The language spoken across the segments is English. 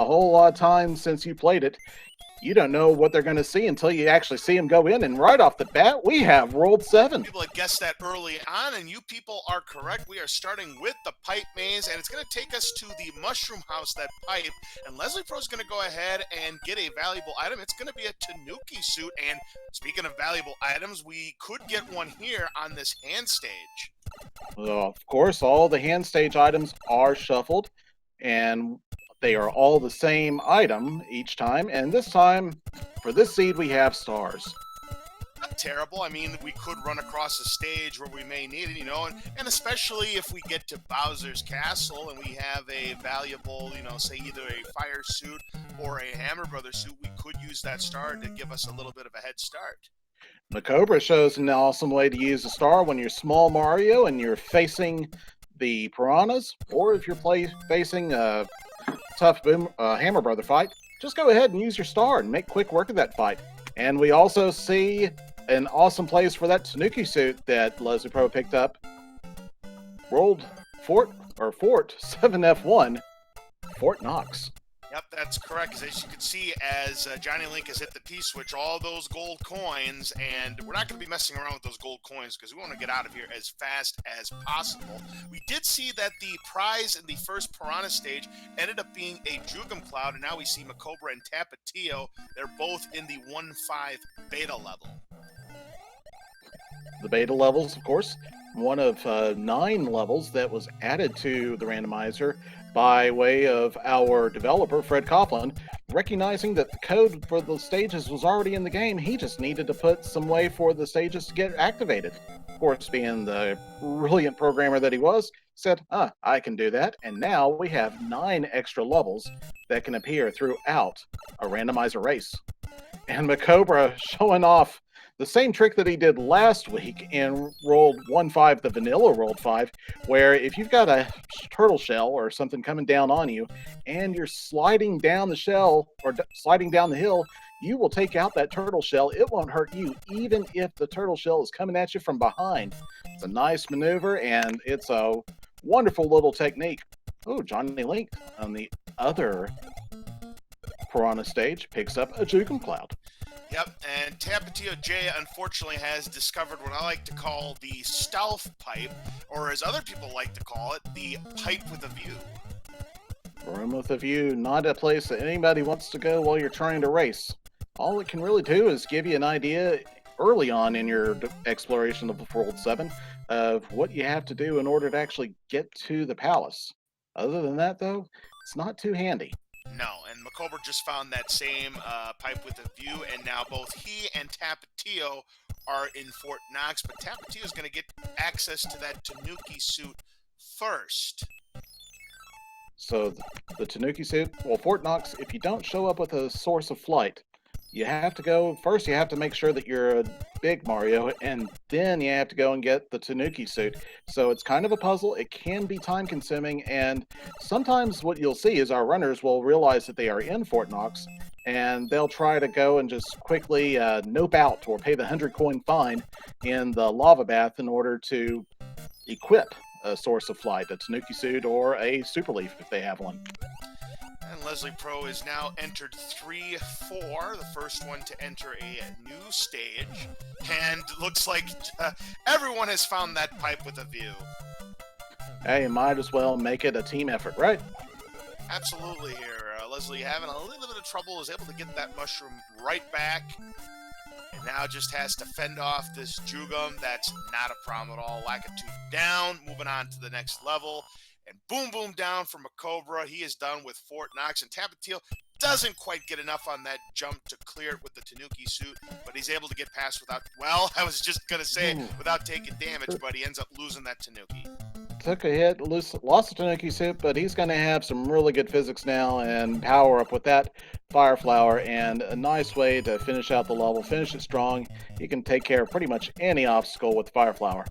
a whole lot of times since you played it, you don't know what they're going to see until you actually see them go in. And right off the bat, we have rolled 7. People had guessed that early on, and you people are correct. We are starting with the pipe maze, and it's going to take us to the mushroom house, that pipe. And Leslie Pro is going to go ahead and get a valuable item. It's going to be a Tanuki suit. And speaking of valuable items, we could get one here on this hand stage. Well, of course, all the hand stage items are shuffled, and they are all the same item each time. And this time, for this seed, we have stars. Not terrible. I mean, we could run across a stage where we may need it, and especially if we get to Bowser's Castle and we have a valuable, say either a fire suit or a Hammer Brother suit, we could use that star to give us a little bit of a head start. Macobra shows an awesome way to use a star when you're small Mario and you're facing the piranhas, or if you're facing a tough Hammer Brother fight, just go ahead and use your star and make quick work of that fight. And we also see an awesome place for that Tanuki suit that Leslie Pro picked up. Rolled Fort 7F1, Fort Knox. Yep, that's correct. Because as you can see, as Johnny Link has hit the T-switch, all those gold coins, and we're not going to be messing around with those gold coins because we want to get out of here as fast as possible. We did see that the prize in the first Piranha stage ended up being a Jugum Cloud, and now we see Macobra and Tapatio. They're both in the 1-5 beta level. The beta levels, of course, one of 9 levels that was added to the randomizer by way of our developer, Fred Coughlin, recognizing that the code for the stages was already in the game. He just needed to put some way for the stages to get activated. Of course, being the brilliant programmer that he was, said, I can do that. And now we have 9 extra levels that can appear throughout a randomizer race. And Macobra showing off the same trick that he did last week in rolled 1-5, the vanilla rolled 5, where if you've got a turtle shell or something coming down on you and you're sliding down the shell or sliding down the hill, you will take out that turtle shell. It won't hurt you, even if the turtle shell is coming at you from behind. It's a nice maneuver, and it's a wonderful little technique. Oh, Johnny Link on the other Piranha stage picks up a Jugum Cloud. Yep, and Tapatio J unfortunately has discovered what I like to call the stealth pipe, or as other people like to call it, the pipe with a view. Room with a view, not a place that anybody wants to go while you're trying to race. All it can really do is give you an idea early on in your exploration of the World 7 of what you have to do in order to actually get to the palace. Other than that, though, it's not too handy. No, and Macobra just found that same pipe with a view, and now both he and Tapatio are in Fort Knox, but Tapatio is going to get access to that Tanuki suit first. So the Tanuki suit, well, Fort Knox, if you don't show up with a source of flight, you have to go, first you have to make sure that you're a big Mario, and then you have to go and get the Tanuki suit. So it's kind of a puzzle. It can be time consuming, and sometimes what you'll see is our runners will realize that they are in Fort Knox, and they'll try to go and just quickly nope out or pay the 100 coin fine in the lava bath in order to equip a source of flight, a Tanuki suit or a super leaf if they have one. And Leslie Pro is now entered 3-4, the first one to enter a new stage. And looks like everyone has found that pipe with a view. Hey, might as well make it a team effort, right? Absolutely here. Leslie having a little bit of trouble, is able to get that mushroom right back. And now just has to fend off this Jugum. That's not a problem at all. Lakitu down, moving on to the next level. And boom, boom, down from Macobra. He is done with Fort Knox. And Tapatio doesn't quite get enough on that jump to clear it with the Tanuki suit, but he's able to get past without, well, I was just going to say, without taking damage, but he ends up losing that Tanuki. Took a hit, lost the Tanuki suit, but he's going to have some really good physics now and power up with that Fire Flower, and a nice way to finish out the level, finish it strong. He can take care of pretty much any obstacle with Fire Flower.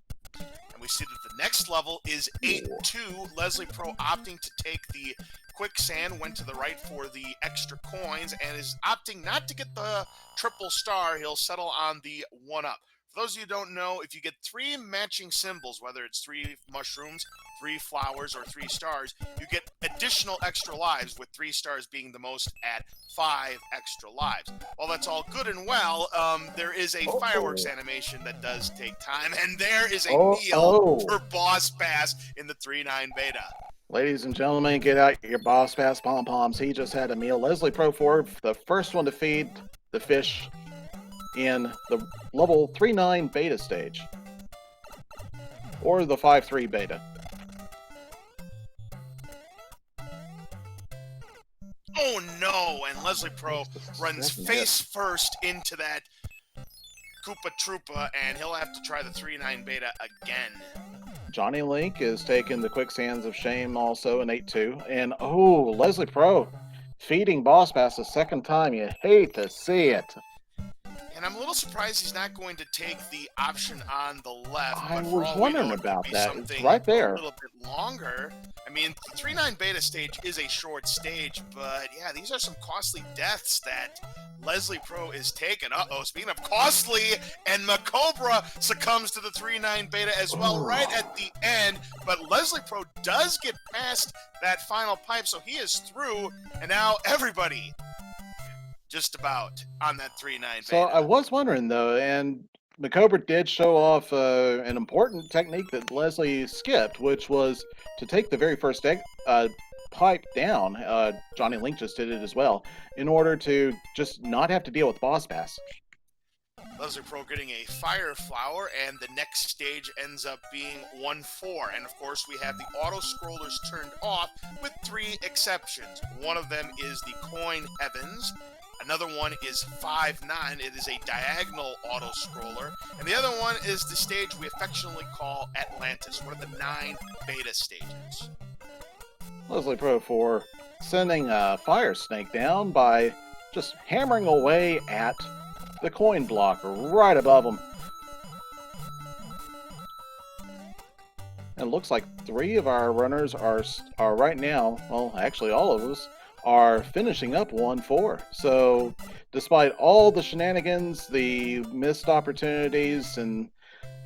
We see that the next level is 8-2. Leslie Pro opting to take the quicksand, went to the right for the extra coins, and is opting not to get the triple star. He'll settle on the 1-up. For those of you who don't know, if you get 3 matching symbols, whether it's 3 mushrooms, 3 flowers or 3 stars, you get additional extra lives, with 3 stars being the most at 5 extra lives. While that's all good and well, there is a fireworks animation that does take time, and there is a meal for Boss Bass in the 3.9 beta. Ladies and gentlemen, get out your Boss Bass pom-poms. He just had a meal. Leslie Pro 4, the first one to feed the fish in the level 3.9 beta stage. Or the 5.3 beta. Oh no! And Leslie Pro runs face first into that Koopa Troopa, and he'll have to try the 3.9 beta again. Johnny Link is taking the quicksands of shame also in 8.2. And oh, Leslie Pro feeding Boss Bass a second time. You hate to see it. And I'm a little surprised he's not going to take the option on the left. I was wondering about that. It's right there. A little bit longer. I mean, the 3.9 beta stage is a short stage, but yeah, these are some costly deaths that Leslie Pro is taking. Uh-oh, speaking of costly, and Macobra succumbs to the 3.9 beta as well right at the end. But Leslie Pro does get past that final pipe, so he is through, and now everybody just about on that 3.9 beta. So I was wondering though, and Macobra did show off an important technique that Leslie skipped, which was to take the very first pipe down. Johnny Link just did it as well, in order to just not have to deal with Boss Bass. Leslie Pro getting a fire flower, and the next stage ends up being 1-4. And of course, we have the auto scrollers turned off with 3 exceptions. One of them is the Coin Heavens. Another one is 5-9. It is a diagonal auto-scroller. And the other one is the stage we affectionately call Atlantis, one of the 9 beta stages. Leslie Pro 4 sending a Fire Snake down by just hammering away at the coin block right above him. And it looks like 3 of our runners are right now, well, actually all of us, are finishing up 1-4. So despite all the shenanigans, the missed opportunities, and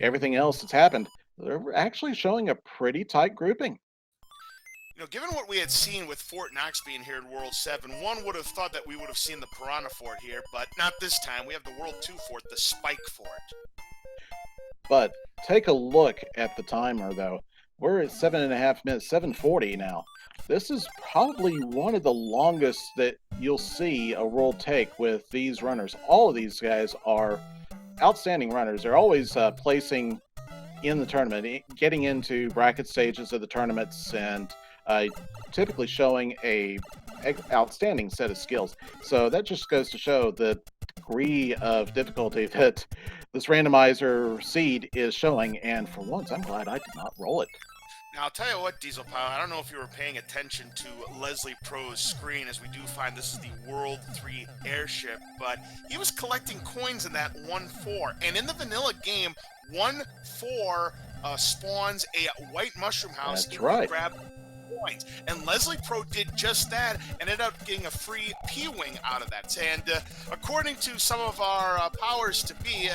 everything else that's happened, they're actually showing a pretty tight grouping. You know, given what we had seen with Fort Knox being here in World 7, one would have thought that we would have seen the Piranha Fort here, but not this time. We have the World 2 Fort, the Spike Fort. But take a look at the timer, though. We're at 7.5 minutes, 7:40 now. This is probably one of the longest that you'll see a world take with these runners. All of these guys are outstanding runners. They're always placing in the tournament, getting into bracket stages of the tournaments, and typically showing a outstanding set of skills. So that just goes to show the degree of difficulty that this randomizer seed is showing. And for once, I'm glad I did not roll it. Now, I'll tell you what, Diesel Pile, I don't know if you were paying attention to Leslie Pro's screen, as we do find this is the World 3 airship, but he was collecting coins in that 1-4. And in the vanilla game, 1-4 spawns a white mushroom house. That's right. Grab coins. And Leslie Pro did just that and ended up getting a free P-Wing out of that. And according to some of our powers to be,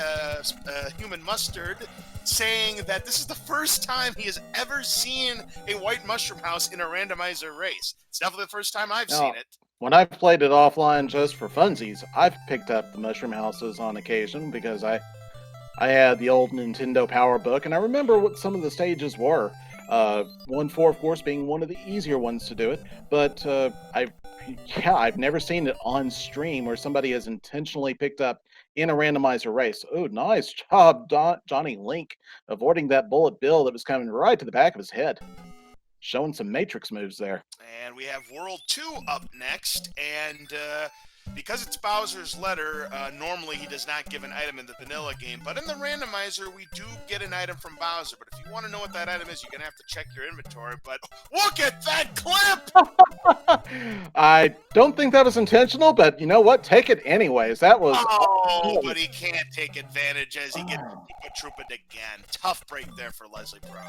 Human Mustard, saying that this is the first time he has ever seen a white mushroom house in a randomizer race. It's definitely the first time I've seen it. When I've played it offline just for funsies, I've picked up the mushroom houses on occasion because I had the old Nintendo Power Book, and I remember what some of the stages were. 1-4, of course, being one of the easier ones to do it, but I've never seen it on stream where somebody has intentionally picked up in a randomizer race. Oh, nice job, Johnny Link, avoiding that bullet bill that was coming right to the back of his head. Showing some Matrix moves there. And we have World 2 up next, and because it's Bowser's letter, normally he does not give an item in the vanilla game, but in the randomizer, we do get an item from Bowser. But if you want to know what that item is, you're going to have to check your inventory. But look at that clip! I don't think that was intentional, but you know what? Take it anyways. That was... Oh, but he can't take advantage as he gets Troopa again. Tough break there for Leslie Pro.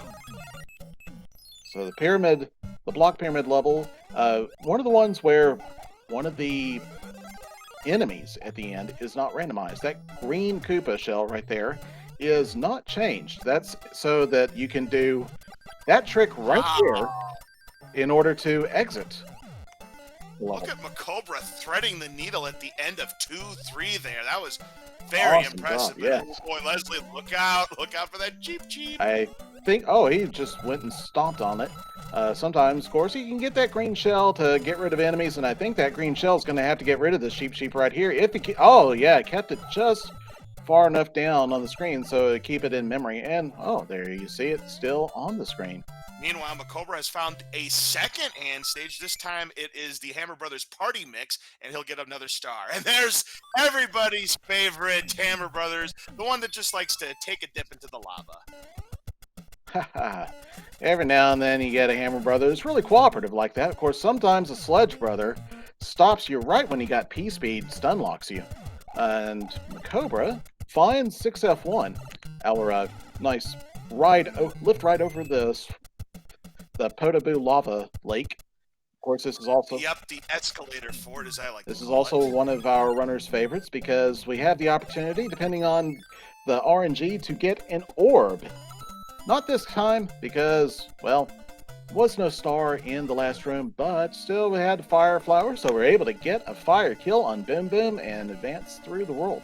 So the pyramid, the block pyramid level, one of the ones where one of the enemies at the end is not randomized. That green Koopa shell right there is not changed. That's so that you can do that trick right there Wow. in order to exit the level. Look at Macobra threading the needle at the end of 2-3 there. That was very Awesome impressive. job, yes. But, oh boy, Leslie, look out for that cheap. I think, oh, he just went and stomped on it. Sometimes, of course, you can get that green shell to get rid of enemies, and I think that green shell is going to have to get rid of this sheep right here. If it, oh yeah, it kept it just far enough down on the screen so to keep it in memory. And oh, there you see it still on the screen. Meanwhile, Macobra has found a second hand stage. This time it is the Hammer Brothers Party Mix, and he'll get another star. And there's everybody's favorite Hammer Brothers, the one that just likes to take a dip into the lava. Every now and then you get a Hammer Brother that's really cooperative like that. Of course, sometimes a Sledge Brother stops you right when you got P-Speed, stun locks you. And Cobra finds 6F1, our nice lift ride over the Potoboo lava lake. Of course, this is also The escalator fort, as I like. This is also one of our runners' favorites because we have the opportunity, depending on the RNG, to get an orb. Not this time because, well, was no star in the last room, but still we had fire flower, so we're able to get a fire kill on Boom Boom and advance through the world.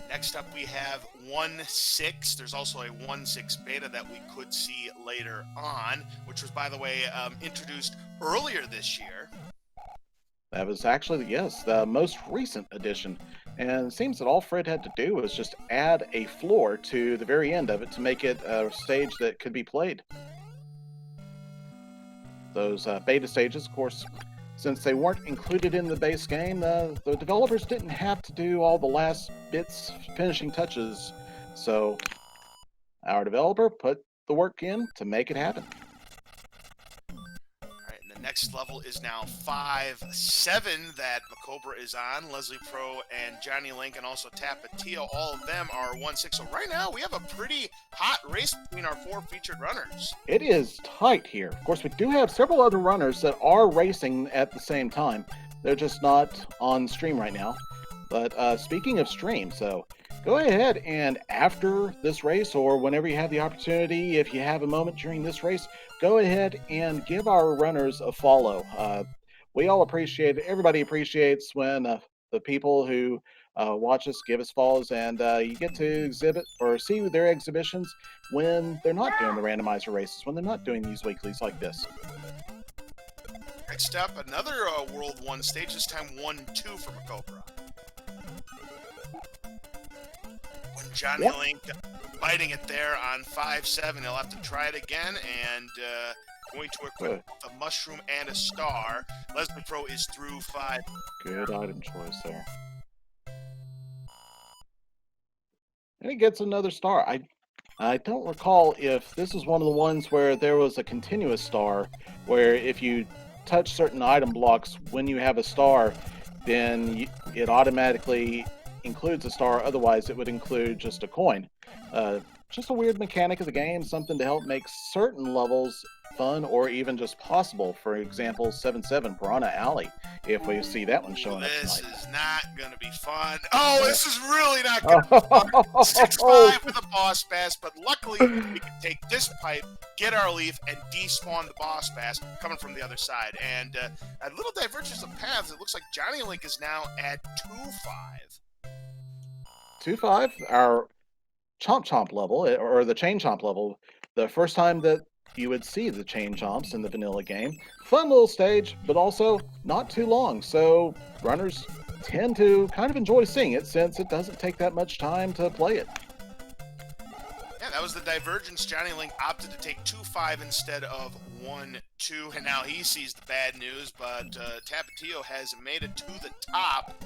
Next up, we have 1.6. There's also a 1.6 beta that we could see later on, which was, by the way, introduced earlier this year. That was actually, yes, the most recent edition. And it seems that all Fred had to do was just add a floor to the very end of it to make it a stage that could be played. Those beta stages, of course, since they weren't included in the base game, the developers didn't have to do all the last bits, finishing touches. So our developer put the work in to make it happen. Next level is now 5-7 that Macobra is on. Leslie Pro and Johnny Link and also Tapatio, all of them are 1-6. So right now we have a pretty hot race between our four featured runners. It is tight here. Of course, we do have several other runners that are racing at the same time. They're just not on stream right now. But speaking of stream, so go ahead and after this race or whenever you have the opportunity, if you have a moment during this race, go ahead and give our runners a follow. We all appreciate it. Everybody appreciates when the people who watch us give us follows, and you get to exhibit or see their exhibitions when they're not doing the randomizer races, when they're not doing these weeklies like this. Next up, another World 1 stage, this time 1-2 for Macobra. When Johnny Link biting it there on 5-7, he'll have to try it again, and going to equip a mushroom and a star. Leslie Pro is through 5. Good item choice there. And he gets another star. I don't recall if this is one of the ones where there was a continuous star, where if you touch certain item blocks when you have a star, then it automatically includes a star. Otherwise, it would include just a coin. Just a weird mechanic of the game, something to help make certain levels fun or even just possible. For example, 7-7 Piranha Alley, if we see that one showing up tonight. This is not going to be fun. Oh, this is really not going to be fun. 6-5 with a boss bass, but luckily we can take this pipe, get our leaf, and despawn the boss bass coming from the other side. And a little divergence of paths, it looks like Johnny Link is now at 2-5. 2-5, our Chomp Chomp level, or the Chain Chomp level, the first time that you would see the Chain Chomps in the vanilla game. Fun little stage, but also not too long, so runners tend to kind of enjoy seeing it since it doesn't take that much time to play it. Yeah, that was the divergence. Johnny Link opted to take 2-5 instead of 1-2, and now he sees the bad news, but Tapatio has made it to the top.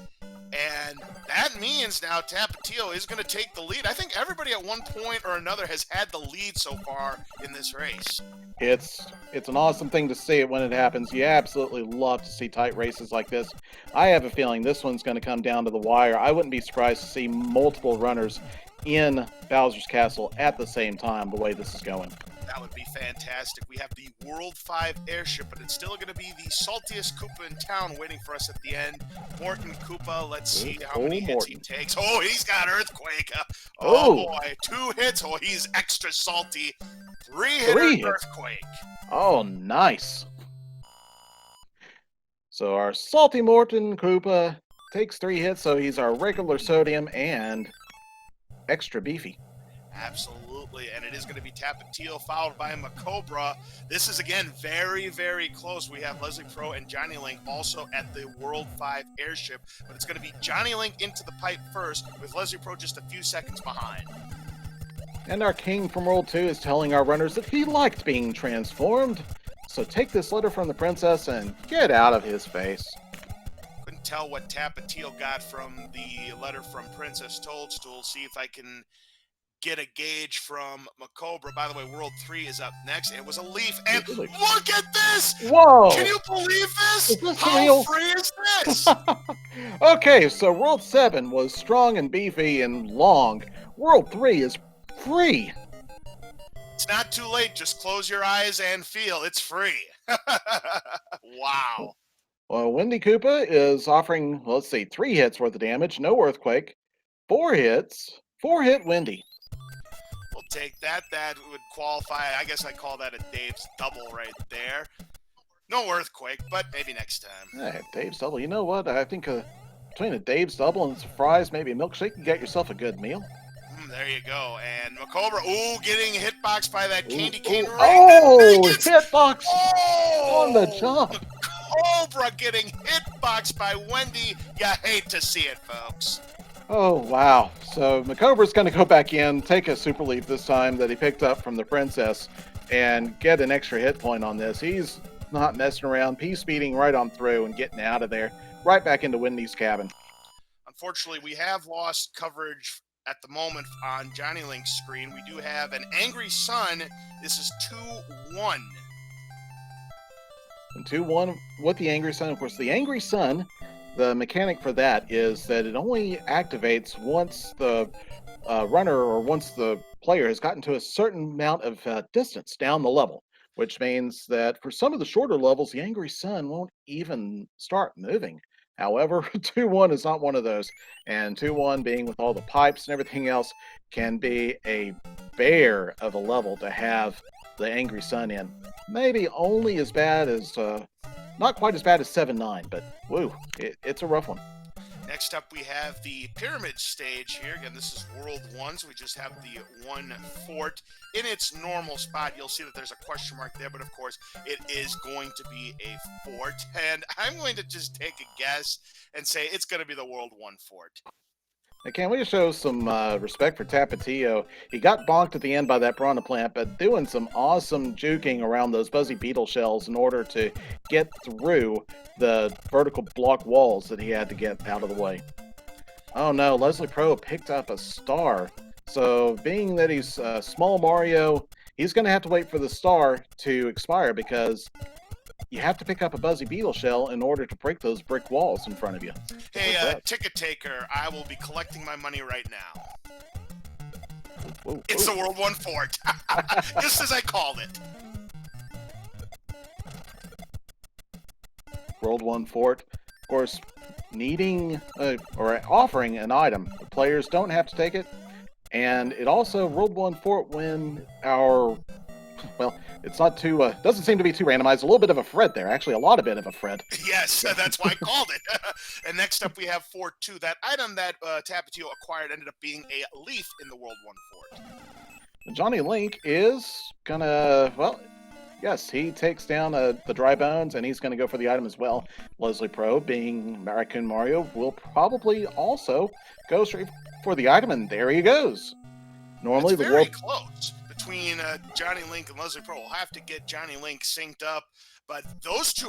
And that means now Tapatio is going to take the lead. I think everybody at one point or another has had the lead so far in this race. It's an awesome thing to see it when it happens. You absolutely love to see tight races like this. I have a feeling this one's going to come down to the wire. I wouldn't be surprised to see multiple runners in Bowser's Castle at the same time, the way this is going. That would be fantastic. We have the World 5 airship, but it's still going to be the saltiest Koopa in town waiting for us at the end. Morton Koopa, let's see how many hits he takes. Oh, he's got Earthquake. Oh boy, 2 hits. Oh, he's extra salty. Three-hitter 3 hits. Earthquake. Oh, nice. So our Salty Morton Koopa takes 3 hits, so he's our regular sodium and extra beefy. Absolutely, and it is going to be Tapatio followed by Macobra. This is, again, very, very close. We have Leslie Pro and Johnny Link also at the World 5 airship, but it's going to be Johnny Link into the pipe first, with Leslie Pro just a few seconds behind. And our king from World 2 is telling our runners that he liked being transformed. So take this letter from the princess and get out of his face. Couldn't tell what Tapatio got from the letter from Princess Toadstool. See if I can get a gauge from Macobra. By the way, World 3 is up next. It was a leaf, and Really? look at this! Whoa! Can you believe this? Is this How real? free is this? Okay, so World 7 was strong and beefy and long. World 3 is free. It's not too late. Just close your eyes and feel. It's free. Wow. Well, Windy Koopa is offering, well, let's see, 3 hits worth of damage, no earthquake. 4 hits, 4-hit Windy. We'll take that. That would qualify. I guess I call that a Dave's double right there. No earthquake, but maybe next time. Hey, Dave's double. You know what? I think between a Dave's double and some fries, maybe a milkshake, you get yourself a good meal. There you go. And Macobra, getting hitboxed by that candy cane ring. Oh, hitbox Oh! on the jump. Macobra getting hitboxed by Wendy. You hate to see it, folks. Oh, wow. So Macobra's going to go back in, take a super leaf this time that he picked up from the princess, and get an extra hit point on this. He's not messing around, P-speeding right on through and getting out of there, right back into Wendy's cabin. Unfortunately, we have lost coverage at the moment on Johnny Link's screen. We do have an Angry Sun. This is 2-1. And 2-1 with the Angry Sun. Of course, the Angry Sun, the mechanic for that is that it only activates once the runner or once the player has gotten to a certain amount of distance down the level, which means that for some of the shorter levels, the Angry Sun won't even start moving. However, 2-1 is not one of those, and 2-1 being with all the pipes and everything else can be a bear of a level to have the Angry Sun in. Maybe only as bad as, not quite as bad as 7-9, but woo, it's a rough one. Next up, we have the Pyramid stage here. Again, this is World 1, so we just have the one fort in its normal spot. You'll see that there's a question mark there, but of course, it is going to be a fort. And I'm going to just take a guess and say it's going to be the World 1 fort. Now, can we show some respect for Tapatio? He got bonked at the end by that piranha plant, but doing some awesome juking around those fuzzy beetle shells in order to get through the vertical block walls that he had to get out of the way. Oh no, Leslie Pro picked up a star. So being that he's small Mario, he's going to have to wait for the star to expire because you have to pick up a Buzzy Beetle shell in order to break those brick walls in front of you. Hey, ticket taker, I will be collecting my money right now. Whoa, It's the World 1 fort. Just as I called it. World 1 fort. Of course, needing or offering an item. The players don't have to take it. And it also, World 1 fort, when our, well, it's not too, doesn't seem to be too randomized. A little bit of a Fred there. Actually, a lot of bit of a Fred. Yes, that's why I called it. And next up, we have Fort 2. That item that Tapatio acquired ended up being a leaf in the World 1 fort. Johnny Link is gonna, well, yes, he takes down the dry bones, and he's gonna go for the item as well. Leslie Pro, being Raccoon Mario, will probably also go straight for the item, and there he goes. Normally, it's the very world close between Johnny Link and Leslie Pro. We'll have to get Johnny Link synced up, but those two,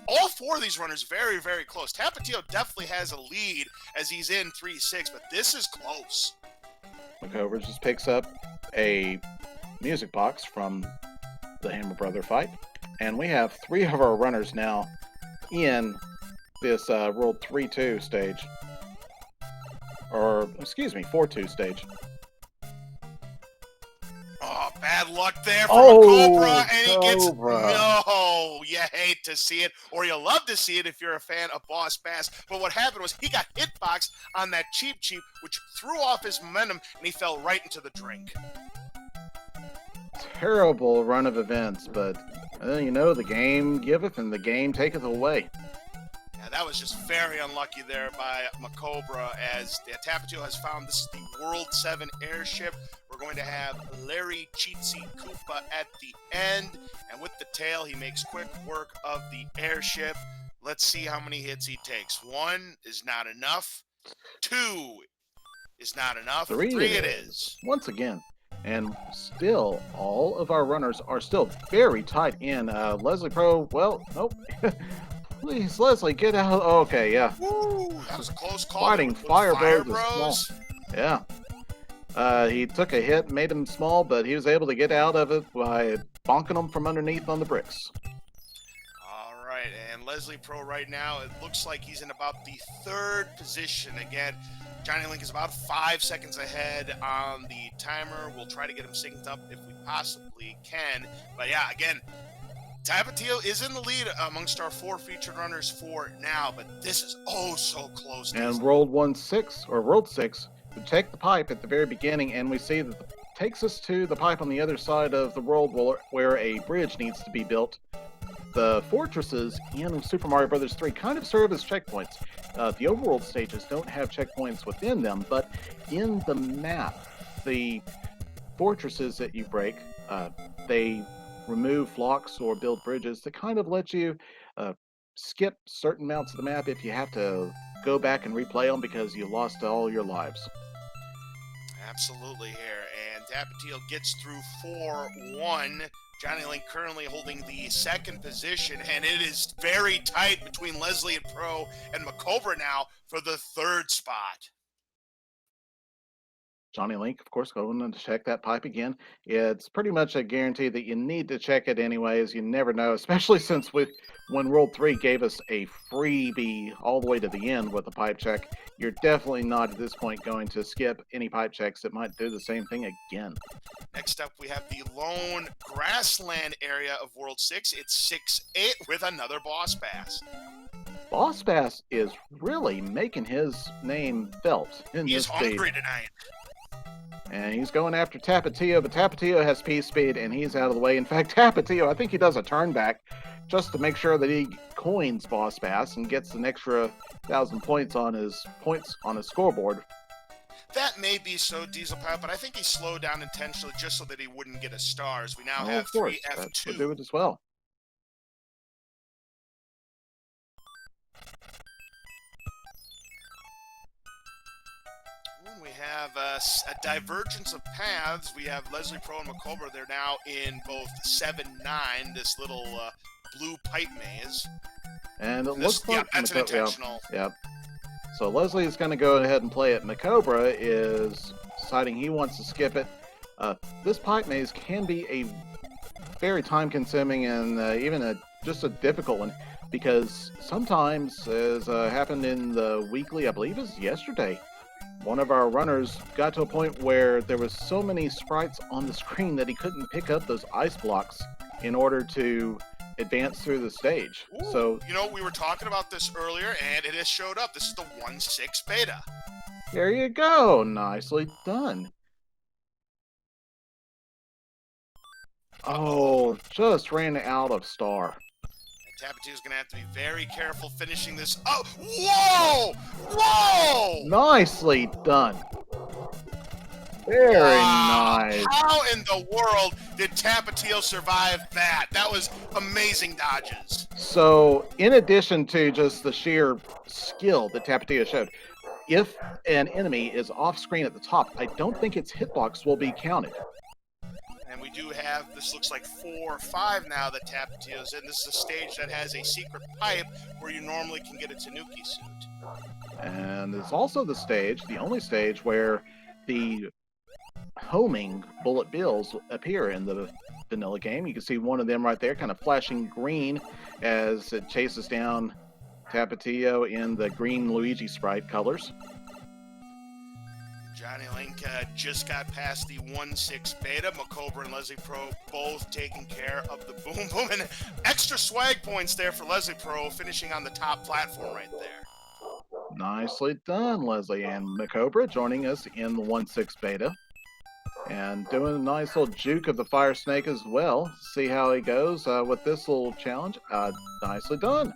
all four of these runners, very, very close. Tapatio definitely has a lead as he's in 3-6, but this is close. McCover just picks up a music box from the Hammer Brother fight, and we have 3 of our runners now in this World 3-2 stage, or excuse me, 4-2 stage. Oh, bad luck there for Cobra, and he gets Cobra. no. You hate to see it, or you love to see it if you're a fan of Boss Bass. But what happened was he got hitboxed on that cheap, which threw off his momentum, and he fell right into the drink. terrible run of events, but you know, the game giveth and the game taketh away. Yeah, that was just very unlucky there by Macobra, as the Tapatio has found this is the World 7 airship. We're going to have Larry Cheatsy Koopa at the end, and with the tail, he makes quick work of the airship. Let's see how many hits he takes. 1 is not enough. 2 is not enough. 3 it is. Once again. And still, all of our runners are still very tight in. Leslie Pro, well, nope. Please, Leslie, get out. Oh, okay, yeah. Woo, that was a close call. Fighting Fire Bros is small. Yeah. He took a hit, made him small, but he was able to get out of it by bonking him from underneath on the bricks. All right, and Leslie Pro right now, it looks like he's in about the 3rd position. Again, Johnny Link is about 5 seconds ahead on the timer. We'll try to get him synced up if we possibly can. But yeah, again, Tapatio is in the lead amongst our 4 featured runners for now, but this is oh so close. And World 6, we check the pipe at the very beginning, and we see that it takes us to the pipe on the other side of the world where a bridge needs to be built. The fortresses in Super Mario Bros. 3 kind of serve as checkpoints. The overworld stages don't have checkpoints within them, but in the map, the fortresses that you break, they remove blocks or build bridges that kind of let you skip certain amounts of the map if you have to go back and replay them because you lost all your lives. Absolutely here, and Tapatio gets through 4-1. Johnny Link currently holding the 2nd position, and it is very tight between Leslie and Pro and Macobra now for the 3rd spot. Johnny Link, of course, going to check that pipe again. It's pretty much a guarantee that you need to check it anyways. You never know, especially since when World 3 gave us a freebie all the way to the end with a pipe check. You're definitely not at this point going to skip any pipe checks that might do the same thing again. Next up, we have the lone grassland area of World 6. It's 6-8 with another Boss Bass. Boss Bass is really making his name felt in this speed. He's hungry tonight. And he's going after Tapatio, but Tapatio has P-Speed, and he's out of the way. In fact, Tapatio, I think he does a turn back just to make sure that he coins Boss Bass and gets an extra 1,000 points on his scoreboard. That may be so, Diesel Pat, but I think he slowed down intentionally just so that he wouldn't get a star, as we now have 3 F2. That would do it as well. We have a divergence of paths. We have Leslie Pro and Macobra. They're now in both 7-9, this little blue pipe maze. And it looks like that's an intentional. Yep. So Leslie is going to go ahead and play it. Macobra is deciding he wants to skip it. This pipe maze can be a very time-consuming and even just a difficult one, because sometimes, as happened in the weekly, I believe it was yesterday, one of our runners got to a point where there was so many sprites on the screen that he couldn't pick up those ice blocks in order to advance through the stage. Ooh, so, you know, we were talking about this earlier, and it has showed up. This is the 1.6 beta. There you go. Nicely done. Oh, just ran out of star. Tapatio is going to have to be very careful finishing this. Oh, whoa! Whoa! Nicely done. Very nice. How in the world did Tapatio survive that? That was amazing dodges. So, in addition to just the sheer skill that Tapatio showed, if an enemy is off screen at the top, I don't think its hitbox will be counted. And we do have, this looks like 4 or 5 now that Tapatio's in. This is a stage that has a secret pipe where you normally can get a Tanuki suit. And it's also the only stage where the homing bullet bills appear in the vanilla game. You can see one of them right there kind of flashing green as it chases down Tapatio in the green Luigi sprite colors. Johnny Link just got past the 1.6 beta. Macobra and Leslie Pro both taking care of the Boom Boom. And extra swag points there for Leslie Pro, finishing on the top platform right there. Nicely done, Leslie. And Macobra joining us in the 1.6 beta. And doing a nice little juke of the fire snake as well. See how he goes with this little challenge. Nicely done.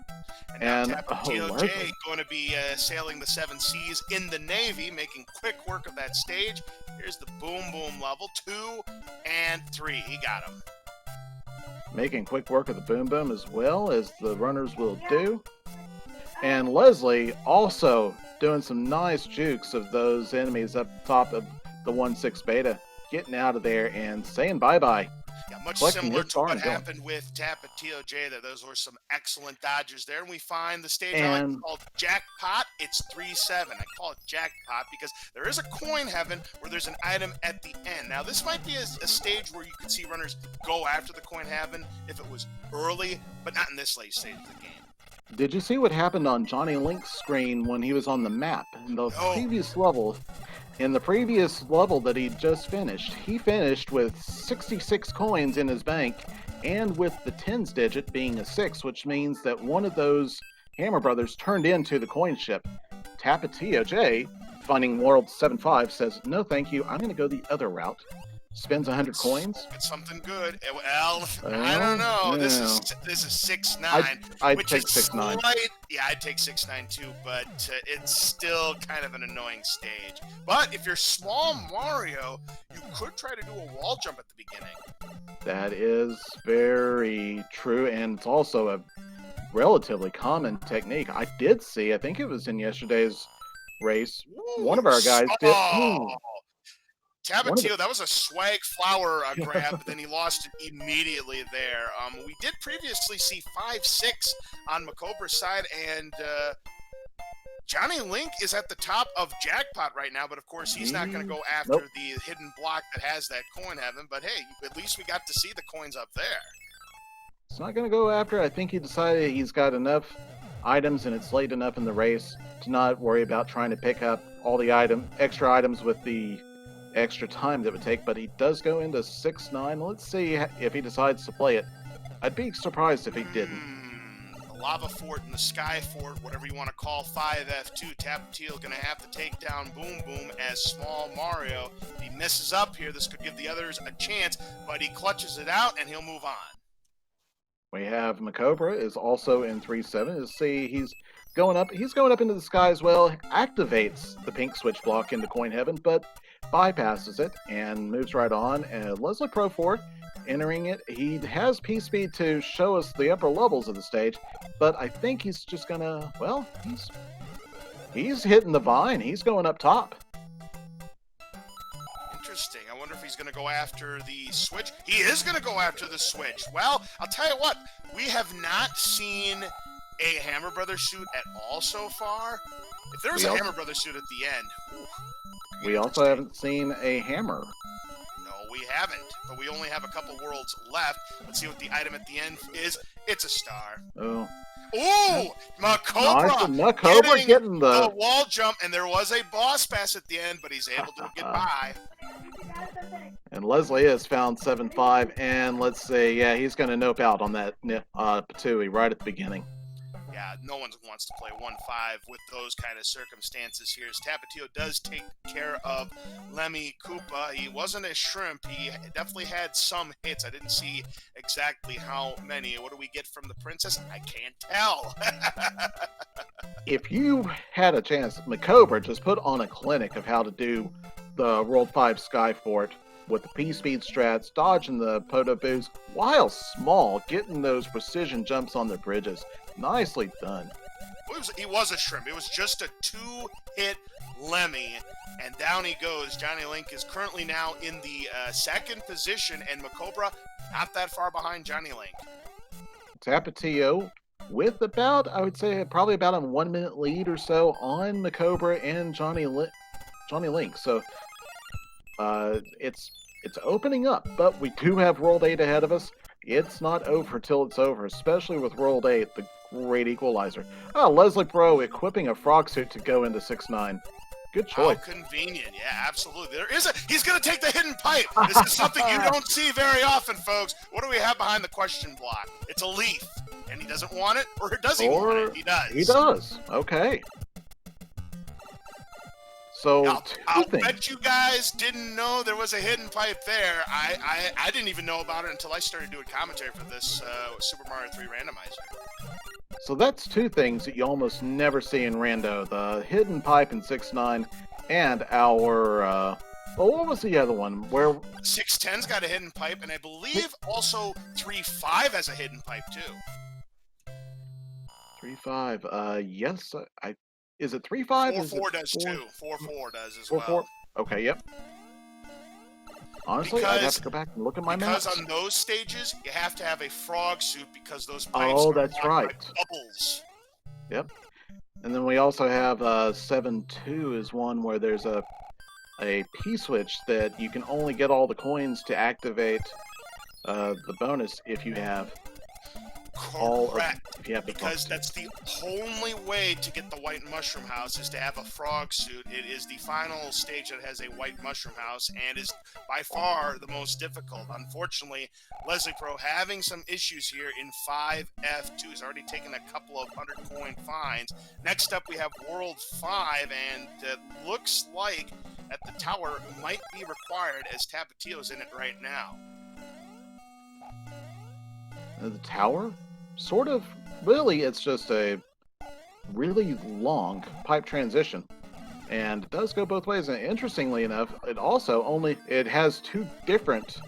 And And TOJ going to be sailing the 7 seas in the Navy, making quick work of that stage. Here's the boom boom level 2 and 3. He got him. Making quick work of the boom boom as well as the runners will do. And Leslie also doing some nice jukes of those enemies up top of the 1-6 beta, getting out of there and saying bye-bye. Yeah, much similar to what happened with Tappa TOJ there. Those were some excellent dodges there. And we find the stage I like called Jackpot. It's 3-7. I call it Jackpot because there is a coin heaven where there's an item at the end. Now, this might be a stage where you could see runners go after the coin heaven if it was early, but not in this late stage of the game. Did you see what happened on Johnny Link's screen when he was on the map in the previous level? In the previous level that he just finished, he finished with 66 coins in his bank and with the tens digit being a 6, which means that one of those Hammer Brothers turned into the coin ship. Tappa TOJ, finding World 7-5, says, no thank you, I'm going to go the other route. Spends 100 coins. It's something good. Well, I don't know. This is 6-9. I'd take 6-9. Yeah, I'd take 6-9 too, but it's still kind of an annoying stage. But if you're small Mario, you could try to do a wall jump at the beginning. That is very true, and it's also a relatively common technique. I did see, I think it was in yesterday's race, one of our guys did. Tabatio, that was a swag flower grab, but then he lost it immediately there. We did previously see 5-6 on Macobra's side, and Johnny Link is at the top of Jackpot right now, but of course he's not going to go after the hidden block that has that coin heaven, but hey, at least we got to see the coins up there. It's not going to go after. I think he decided he's got enough items and it's late enough in the race to not worry about trying to pick up all the extra items with the extra time that would take, but he does go into 6-9. Let's see if he decides to play it. I'd be surprised if he didn't. The Lava Fort and the Sky Fort, whatever you want to call 5F2, Tapatio going to have to take down Boom Boom as small Mario. If he messes up here, this could give the others a chance, but he clutches it out and he'll move on. We have Macobra is also in 3-7. You see he's going up into the sky as well, activates the pink switch block into Coin Heaven, but bypasses it and moves right on. And Leslie Pro 4 entering it. He has P-Speed to show us the upper levels of the stage, but I think he's just gonna, well, he's hitting the vine. He's going up top. Interesting. I wonder if he's going to go after the switch. He is going to go after the switch. Well, I'll tell you what. We have not seen a Hammer Brothers suit at all so far. If there was a Hammer Brothers suit at the end... We also haven't seen a hammer. No, we haven't. But we only have a couple worlds left. Let's see what the item at the end is. It's a star. Oh. Ooh! Macobra! Macobra getting the wall jump, and there was a boss pass at the end, but he's able to get by. And Leslie has found 7-5, and let's see, yeah, he's going to nope out on that Patui right at the beginning. Yeah, no one wants to play 1-5 with those kind of circumstances here. As Tapatio does take care of Lemmy Koopa. He wasn't a shrimp. He definitely had some hits. I didn't see exactly how many. What do we get from the princess? I can't tell. If you had a chance, Macobra just put on a clinic of how to do the World 5 Sky Fort with the P-Speed strats, dodging the Poto Boos, while small, getting those precision jumps on the bridges. Nicely done. He was a shrimp. It was just a 2-hit Lemmy, and down he goes. Johnny Link is currently now in the second position, and Macobra not that far behind Johnny Link. Tapatio with about, I would say, probably about a 1 minute lead or so on Macobra and Johnny Link. So it's opening up, but we do have World 8 ahead of us. It's not over till it's over, especially with World 8, the great equalizer. Leslie Pro equipping a frog suit to go into 6-9. Good choice. How convenient. Yeah, absolutely. He's going to take the hidden pipe. This is something you don't see very often, folks. What do we have behind the question block? It's a leaf. And he doesn't want it? Or does he want it? He does. He does. Okay. So I'll two things. bet you guys didn't know there was a hidden pipe there. I didn't even know about it until I started doing commentary for this Super Mario 3 randomizer. So that's two things that you almost never see in Rando: the hidden pipe in 6-9, and our. Well, what was the other one? Where 610's got a hidden pipe, and I believe also 3-5 has a hidden pipe too. 3-5. Yes, I. Is it 3-5? 4-4 does too. 4-4 does as 4-4. well. Okay, yep. Honestly, I'd have to go back and look at my maps. Because on those stages, you have to have a frog suit because those pipes Oh, are that's blocked right. by bubbles. Yep. And then we also have 7-2 is one where there's a P-switch that you can only get all the coins to activate the bonus if you have Correct. if you have the Because frog that's the only way to get the white mushroom house is to have a frog suit. It is the final stage that has a white mushroom house and is by far the most difficult. Unfortunately, Leslie Pro having some issues here in 5F2. He's already taken a couple of 100-coin fines. Sup, we have World 5, and it looks like at the tower might be required as Tapatio's in it right now. The tower? Sort of. Really, it's just a really long pipe transition. And it does go both ways. And interestingly enough, it has two different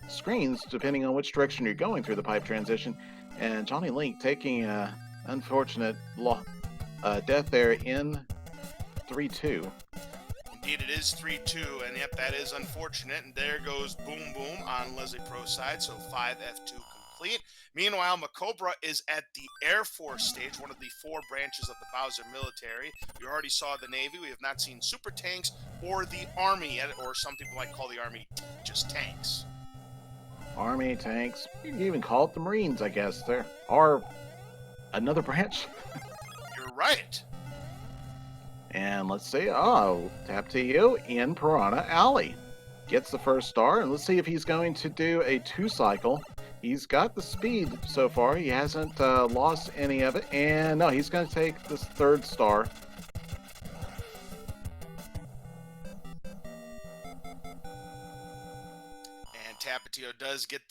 screens depending on which direction you're going through the pipe transition. And Johnny Link taking an unfortunate death there in 3-2. Indeed, it is 3-2, and yep, that is unfortunate. And there goes Boom Boom on Leslie Pro's side, so 5F2 complete. Meanwhile, Macobra is at the Air Force stage, one of the 4 branches of the Bowser military. We already saw the Navy. We have not seen super tanks or the Army yet, or some people might call the Army just tanks. Army, tanks, you can even call it the Marines, I guess. There are another branch. You're right. And let's see, Tapatio in Piranha Alley. Gets the first star, and let's see if he's going to do a 2-cycle. He's got the speed so far. He hasn't lost any of it. And no, he's going to take this 3rd star. And Tapatio does get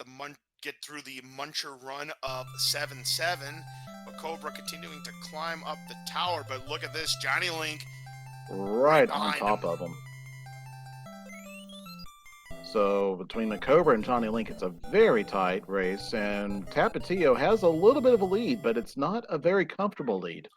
through the muncher run of 7-7. Macobra continuing to climb up the tower, but look at this, Johnny Link right on top of him. So between Macobra and Johnny Link, it's a very tight race, and Tapatio has a little bit of a lead, but it's not a very comfortable lead.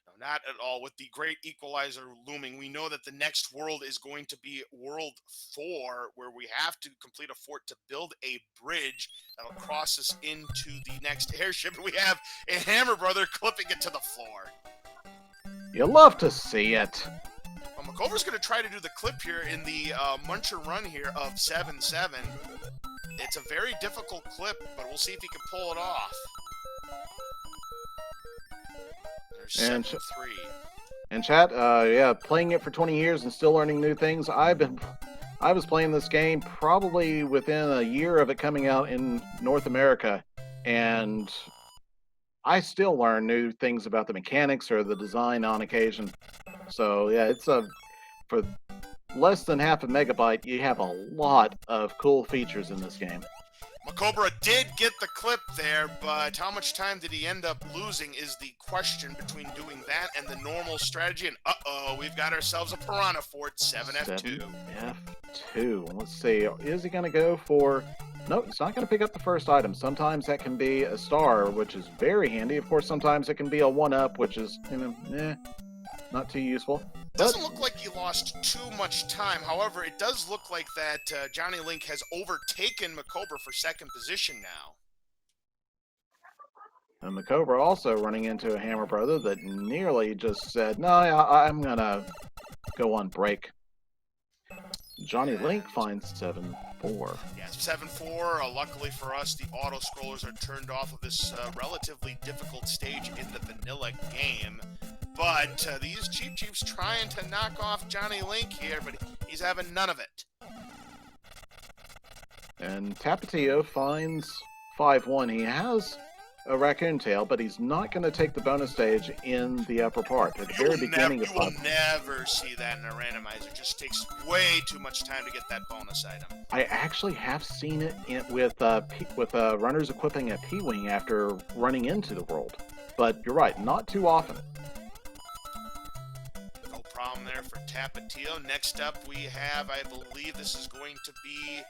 No, not at all. With the great equalizer looming, we know that the next world is going to be World 4, where we have to complete a fort to build a bridge that'll cross us into the next airship. And we have a Hammer Brother clipping it to the floor. You love to see it. Well, Macobra's going to try to do the clip here in the muncher run here of 7-7. It's a very difficult clip, but we'll see if he can pull it off. There's 7-3. And chat, yeah, playing it for 20 years and still learning new things. I was playing this game probably within a year of it coming out in North America, and I still learn new things about the mechanics or the design on occasion. So yeah, it's for less than half a megabyte, you have a lot of cool features in this game. Macobra did get the clip there, but how much time did he end up losing is the question between doing that and the normal strategy. And we've got ourselves a Piranha Fort, 7F2. 7F2. Let's see, is he going to go for... No, he's not going to pick up the first item. Sometimes that can be a star, which is very handy. Of course, sometimes it can be a 1-up, which is, not too useful. Doesn't look like he lost too much time. However, it does look like that Johnny Link has overtaken Macobra for second position now. And Macobra also running into a Hammer Brother that nearly just said, no, I'm going to go on break. Johnny Link finds 7-4. Yes, 7-4. Luckily for us, the auto-scrollers are turned off of this relatively difficult stage in the vanilla game. But these Cheap Chiefs trying to knock off Johnny Link here, but he's having none of it. And Tapatio finds 5-1. He has a raccoon tail, but he's not going to take the bonus stage in the upper part at the very beginning of You will never see that in a randomizer. It just takes way too much time to get that bonus item. I actually have seen it with runners equipping a P-wing after running into the world, but you're right, not too often. No problem there for Tapatio. Next up, we have, I believe this is going to be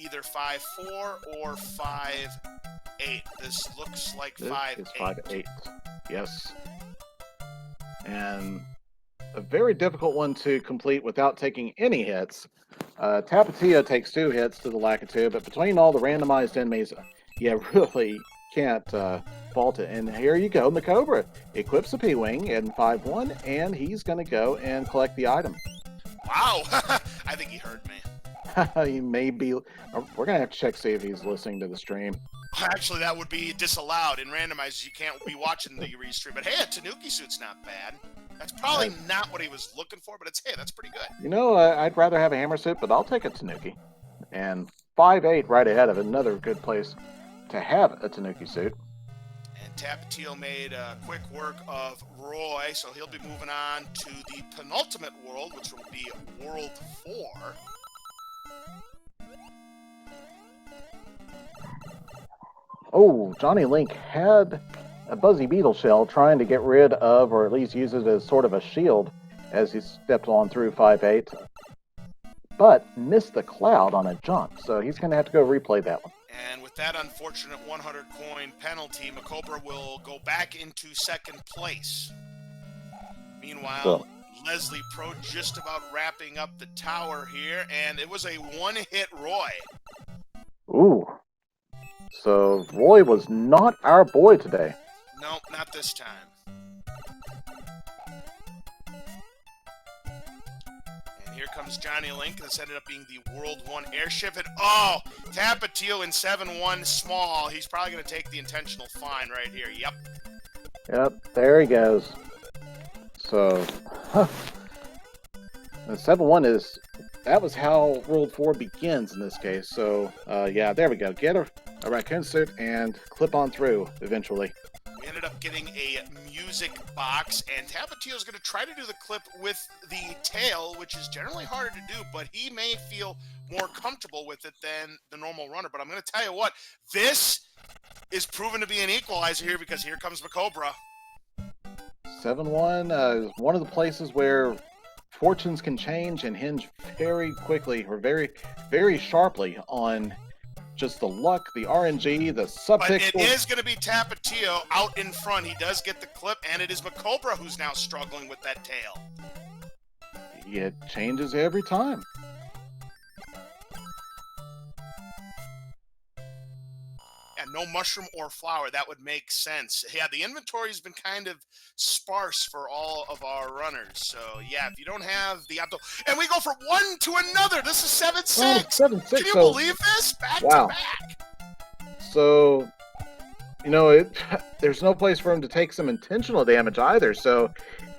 either 5-4 or 5-8. This looks like 5-8. This is 5-8. Yes. And a very difficult one to complete without taking any hits. Tapatio takes 2 hits to the Lakitu, but between all the randomized enemies, you really can't fault it. And here you go, Macobra equips a P-Wing in 5-1, and he's going to go and collect the item. Wow! I think he heard me. He may be. We're going to have to check, see if he's listening to the stream. Actually, that would be disallowed. In randomizers, you can't be watching the restream. But hey, a Tanuki suit's not bad. That's probably not what he was looking for, but that's pretty good. You know, I'd rather have a hammer suit, but I'll take a Tanuki. And 5-8 right ahead of it, another good place to have a Tanuki suit. And Tapatio made quick work of Roy, so he'll be moving on to the penultimate world, which will be World 4. Oh, Johnny Link had a Buzzy Beetle shell trying to get rid of, or at least use it as sort of a shield as he stepped on through 5-8, but missed the cloud on a jump, so he's going to have to go replay that one. And with that unfortunate 100 coin penalty, Macobra will go back into second place. Meanwhile, Leslie Pro just about wrapping up the tower here, and it was a one-hit Roy. Ooh. So Roy was not our boy today. Nope, not this time. And here comes Johnny Link. This ended up being the World 1 airship. And oh, Tapatio in 7-1 small. He's probably going to take the intentional fine right here. Yep. Yep, there he goes. So, the 7-1 that was how World 4 begins in this case. So, yeah, there we go. Get a raccoon suit and clip on through eventually. We ended up getting a music box, and Tapatio's going to try to do the clip with the tail, which is generally harder to do, but he may feel more comfortable with it than the normal runner. But I'm going to tell you what, this is proven to be an equalizer here, because here comes Macobra. 7-1 is one of the places where fortunes can change and hinge very quickly, or very, very sharply on just the luck, the RNG, the subpixel. But it is going to be Tapatio out in front. He does get the clip, and it is Macobra who's now struggling with that tail. It changes every time. And no mushroom or flower. That would make sense. Yeah, the inventory's been kind of sparse for all of our runners. So, yeah, if you don't have the optimal... And we go from one to another. This is 7-6. 7-6. Can you believe this? Back to back. So, you know, there's no place for him to take some intentional damage either. So,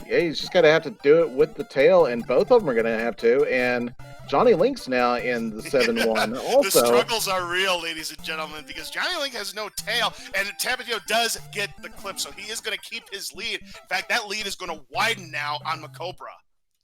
yeah, he's just going to have to do it with the tail, and both of them are going to have to. And Johnny Link's now in the 7-1 also. The struggles are real, ladies and gentlemen, because Johnny Link has no tail, and Tapatio does get the clip, so he is going to keep his lead. In fact, that lead is going to widen now on Macobra.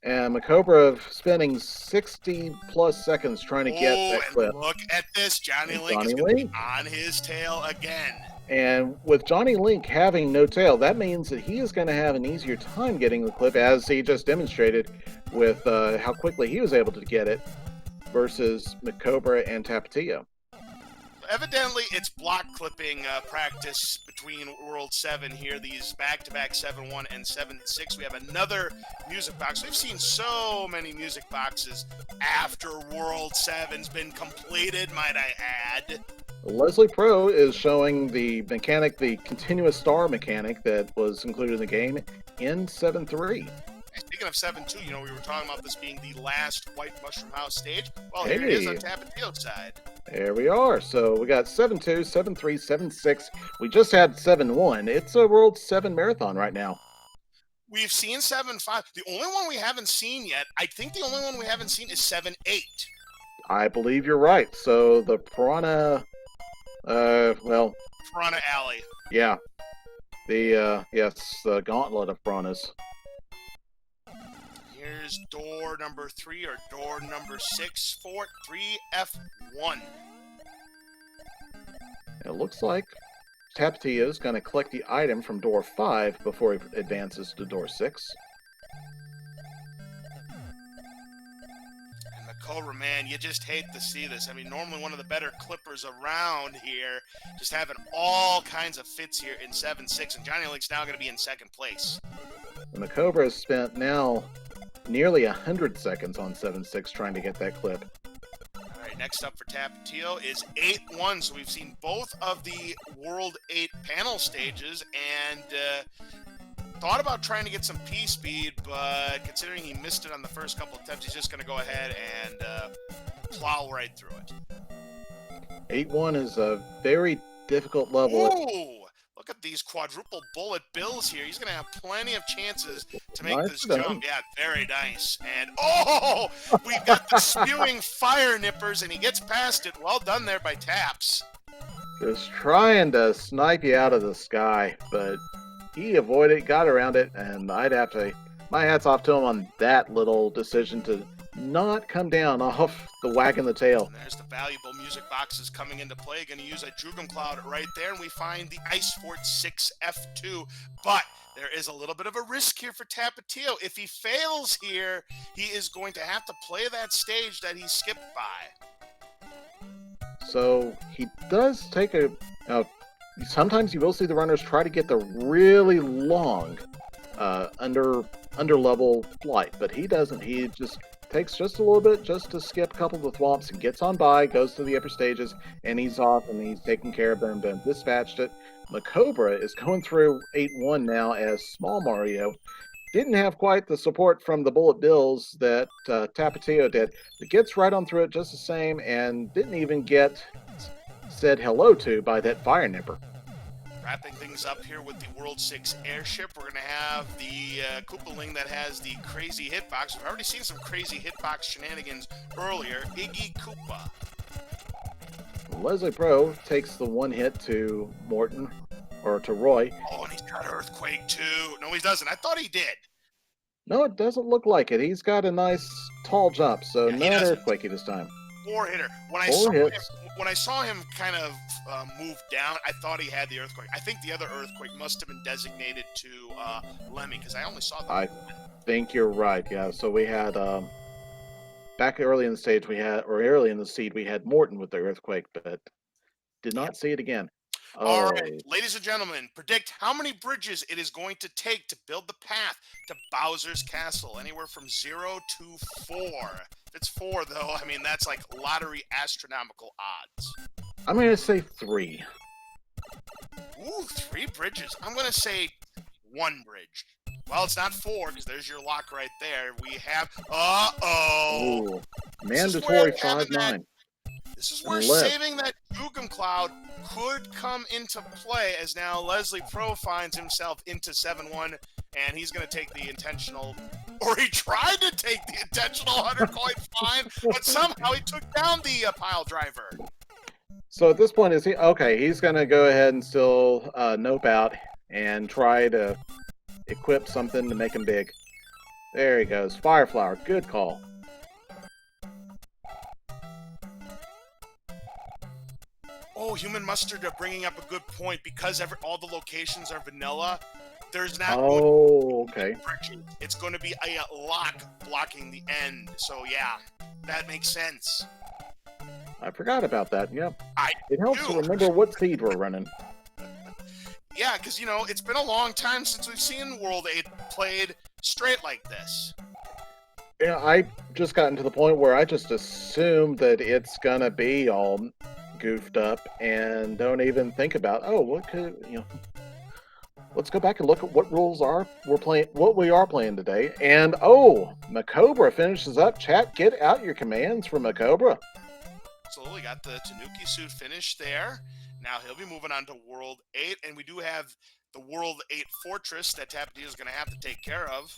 And Macobra spending 60-plus seconds trying to get that clip. Look at this. Johnny Link is going to be on his tail again. And with Johnny Link having no tail, that means that he is going to have an easier time getting the clip, as he just demonstrated with how quickly he was able to get it versus Macobra and Tapatio. Evidently, it's block clipping practice between World 7 here, these back-to-back 7-1 and 7-6. We have another music box. We've seen so many music boxes after World 7's been completed, might I add. Leslie Pro is showing the mechanic, the continuous star mechanic that was included in the game in 7-3. Speaking of 7-2, you know, we were talking about this being the last White Mushroom House stage. Well, Hey. Here it is on Tapatio's side. There we are. So we got 7-2, 7-3, 7-6. We just had 7-1. It's a World 7 marathon right now. We've seen 7-5. The only one we haven't seen yet, I think the only one we haven't seen is 7-8. I believe you're right. So the Piranha, Piranha Alley. Yeah. The gauntlet of Piranhas. Here's door number 3 or door number 6 for 3F1. It looks like Tapatio is going to collect the item from door 5 before he advances to door 6. And the Cobra, man, you just hate to see this. I mean, normally one of the better clippers around here, just having all kinds of fits here in 7-6, and Johnny Lake's now going to be in second place. And the Cobra has spent now nearly 100 seconds on 7-6 trying to get that clip. All right, next up for Tapatio is 8-1. So we've seen both of the World 8 panel stages, and thought about trying to get some P speed, but considering he missed it on the first couple attempts, he's just going to go ahead and plow right through it. 8-1 is a very difficult level. Ooh! Look at these quadruple bullet bills here. He's going to have plenty of chances to make Nice this done. jump. Yeah, very nice. And, oh! We've got the spewing fire nippers, and he gets past it. Well done there by Taps. Just trying to snipe you out of the sky, but he avoided, got around it, and I'd have to, my hat's off to him on that little decision to not come down off the whack in the tail. And there's the valuable music boxes coming into play. Going to use a Jugum Cloud right there, and we find the Ice Fort 6F2. But there is a little bit of a risk here for Tapatio. If he fails here, he is going to have to play that stage that he skipped by. So he does take a. Sometimes you will see the runners try to get the really long under level flight, but he doesn't. He just takes just a little bit just to skip a couple of the thwomps and gets on by, goes to the upper stages, and he's off and he's taking care of them. Then dispatched it. Macobra is going through 8-1 now as Small Mario. Didn't have quite the support from the bullet bills that Tapatio did, but gets right on through it just the same and didn't even get said hello to by that fire nipper. Wrapping things up here with the World 6 airship, we're going to have the Koopaling that has the crazy hitbox. We've already seen some crazy hitbox shenanigans earlier. Iggy Koopa. Leslie Pro takes the one hit to Morton, or to Roy. Oh, and he's got Earthquake too. No, he doesn't. I thought he did. No, it doesn't look like it. He's got a nice tall jump, so Yeah, he not doesn't. Earthquakey this time. 4-hitter. When I saw him kind of move down, I thought he had the Earthquake. I think the other Earthquake must have been designated to Lemmy, because I only saw the I think you're right, yeah. So we had, back early in the stage, early in the seed, we had Morton with the Earthquake, but did not see it again. All Oh, right, ladies and gentlemen, predict how many bridges it is going to take to build the path to Bowser's Castle. Anywhere from 0 to 4. If it's 4, though, I mean, that's like lottery astronomical odds. I'm going to say 3. Ooh, 3 bridges. I'm going to say 1 bridge. Well, it's not 4, because there's your lock right there. We have... Uh-oh! Ooh, mandatory 5-9. This is where Left. saving that Jugum Cloud could come into play, as now Leslie Pro finds himself into 7-1, and he's going to take the intentional, or he tried to take the intentional 100-coin fine, but somehow he took down the pile driver. So at this point, is he okay? He's going to go ahead and still nope out and try to equip something to make him big. There he goes. Fire Flower. Good call. Oh, Human Mustard are bringing up a good point, because all the locations are vanilla. There's not Okay. It's going to be a lock blocking the end. So yeah, that makes sense. I forgot about that. Yep. I It helps do. to remember what seed we're running. Yeah, because, you know, it's been a long time since we've seen World 8 played straight like this. Yeah, I just gotten to the point where I just assume that it's gonna be all goofed up and don't even think about, let's go back and look at what rules what we are playing today. And Macobra finishes up. Chat, get out your commands for Macobra. Absolutely, got the Tanuki suit finished there. Now he'll be moving on to World 8, and we do have the World 8 Fortress that Tapatio is going to have to take care of.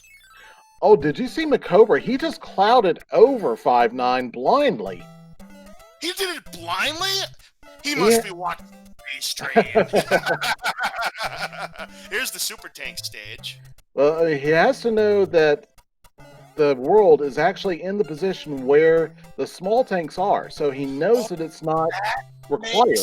Oh, did you see Macobra? He just clouded over 5-9 blindly. He did it blindly? He must be watching the stream. Here's the super tank stage. Well, he has to know that the world is actually in the position where the small tanks are, so he knows that it's not required.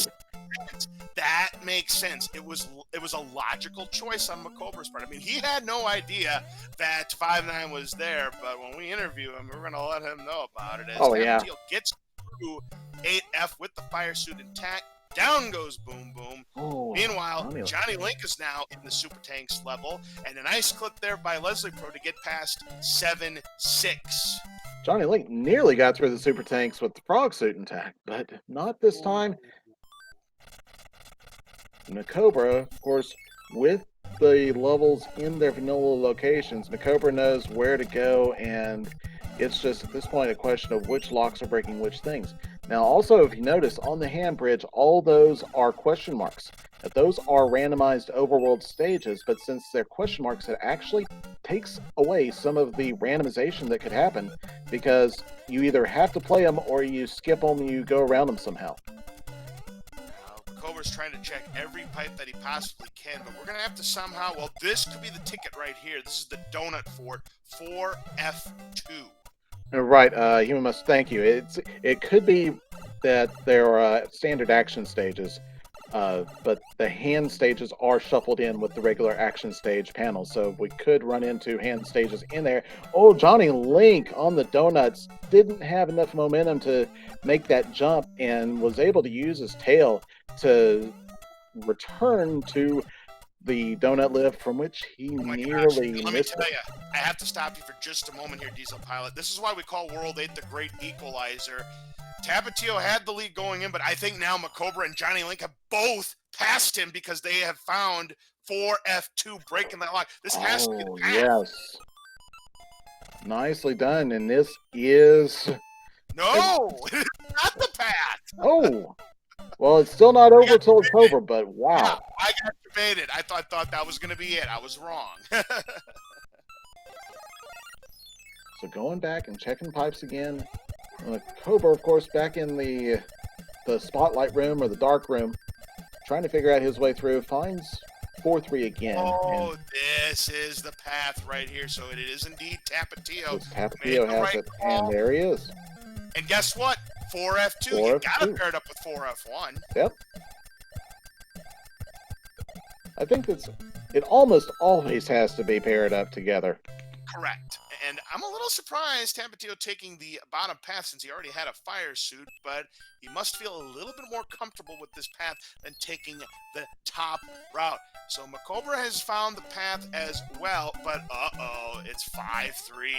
That makes sense. It was a logical choice on McCobra's part. I mean, he had no idea that 5'9" was there, but when we interview him, we're going to let him know about it. As Tapatio gets through 8F with the fire suit intact, down goes Boom Boom. Oh, Meanwhile, Johnny Link is now in the Super Tanks level, and a nice clip there by Leslie Pro to get past 7-6. Johnny Link nearly got through the Super Tanks with the frog suit intact, but not this time. Nakobra, of course, with the levels in their vanilla locations, Nakobra knows where to go, and it's just at this point a question of which locks are breaking which things. Now, also, if you notice, on the hand bridge, all those are question marks. Now, those are randomized overworld stages, but since they're question marks, it actually takes away some of the randomization that could happen, because you either have to play them or you skip them and you go around them somehow. Cobra's trying to check every pipe that he possibly can, but we're going to have to somehow, well, this could be the ticket right here. This is the donut fort, 4F2. Right, Human must thank you. It could be that there are standard action stages, but the hand stages are shuffled in with the regular action stage panels, so we could run into hand stages in there. Oh, Johnny Link on the donuts didn't have enough momentum to make that jump and was able to use his tail to return to the donut lift from which he nearly missed. Let me tell you, I have to stop you for just a moment here, Diesel Pilot. This is why we call World 8 the Great Equalizer. Tapatio had the lead going in, but I think now McCobra and Johnny Link have both passed him because they have found 4F2 breaking that lock. This has to be the path. Yes. Nicely done, and this is... No! It's not the path! Oh! Well, it's still not over till it's over, but wow. Yeah, I got debated. I thought that was going to be it. I was wrong. So going back and checking pipes again. Cobra, of course, back in the spotlight room or the dark room, trying to figure out his way through, finds 4-3 again. Oh, and this is the path right here. So it is indeed Tapatio. Tapatio has it, and there he is. And guess what? 4F2. You gotta pair it up with 4F1. Yep. I think it almost always has to be paired up together. Correct. And I'm a little surprised Tapatio taking the bottom path since he already had a fire suit, but he must feel a little bit more comfortable with this path than taking the top route. So McCobra has found the path as well, but uh-oh, it's 5-3.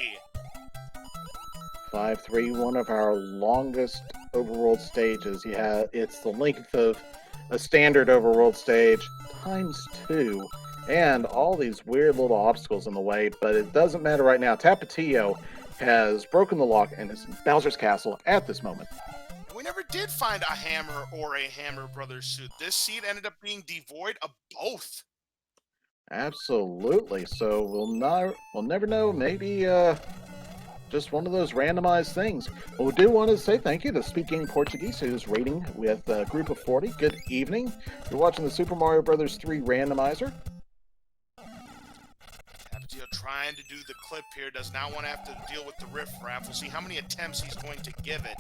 5-3, one of our longest overworld stages. Yeah, it's the length of a standard overworld stage times 2. And all these weird little obstacles in the way, but it doesn't matter right now. Tapatio has broken the lock and is in Bowser's Castle at this moment. We never did find a Hammer or a Hammer Brothers suit. This seat ended up being devoid of both. Absolutely. So we'll never know. Maybe just one of those randomized things. But we do want to say thank you to Speaking Portuguese, who's rating with a group of 40. Good evening. You're watching the Super Mario Brothers 3 Randomizer. Trying to do the clip here, does not want to have to deal with the riff-raff. We'll see how many attempts he's going to give it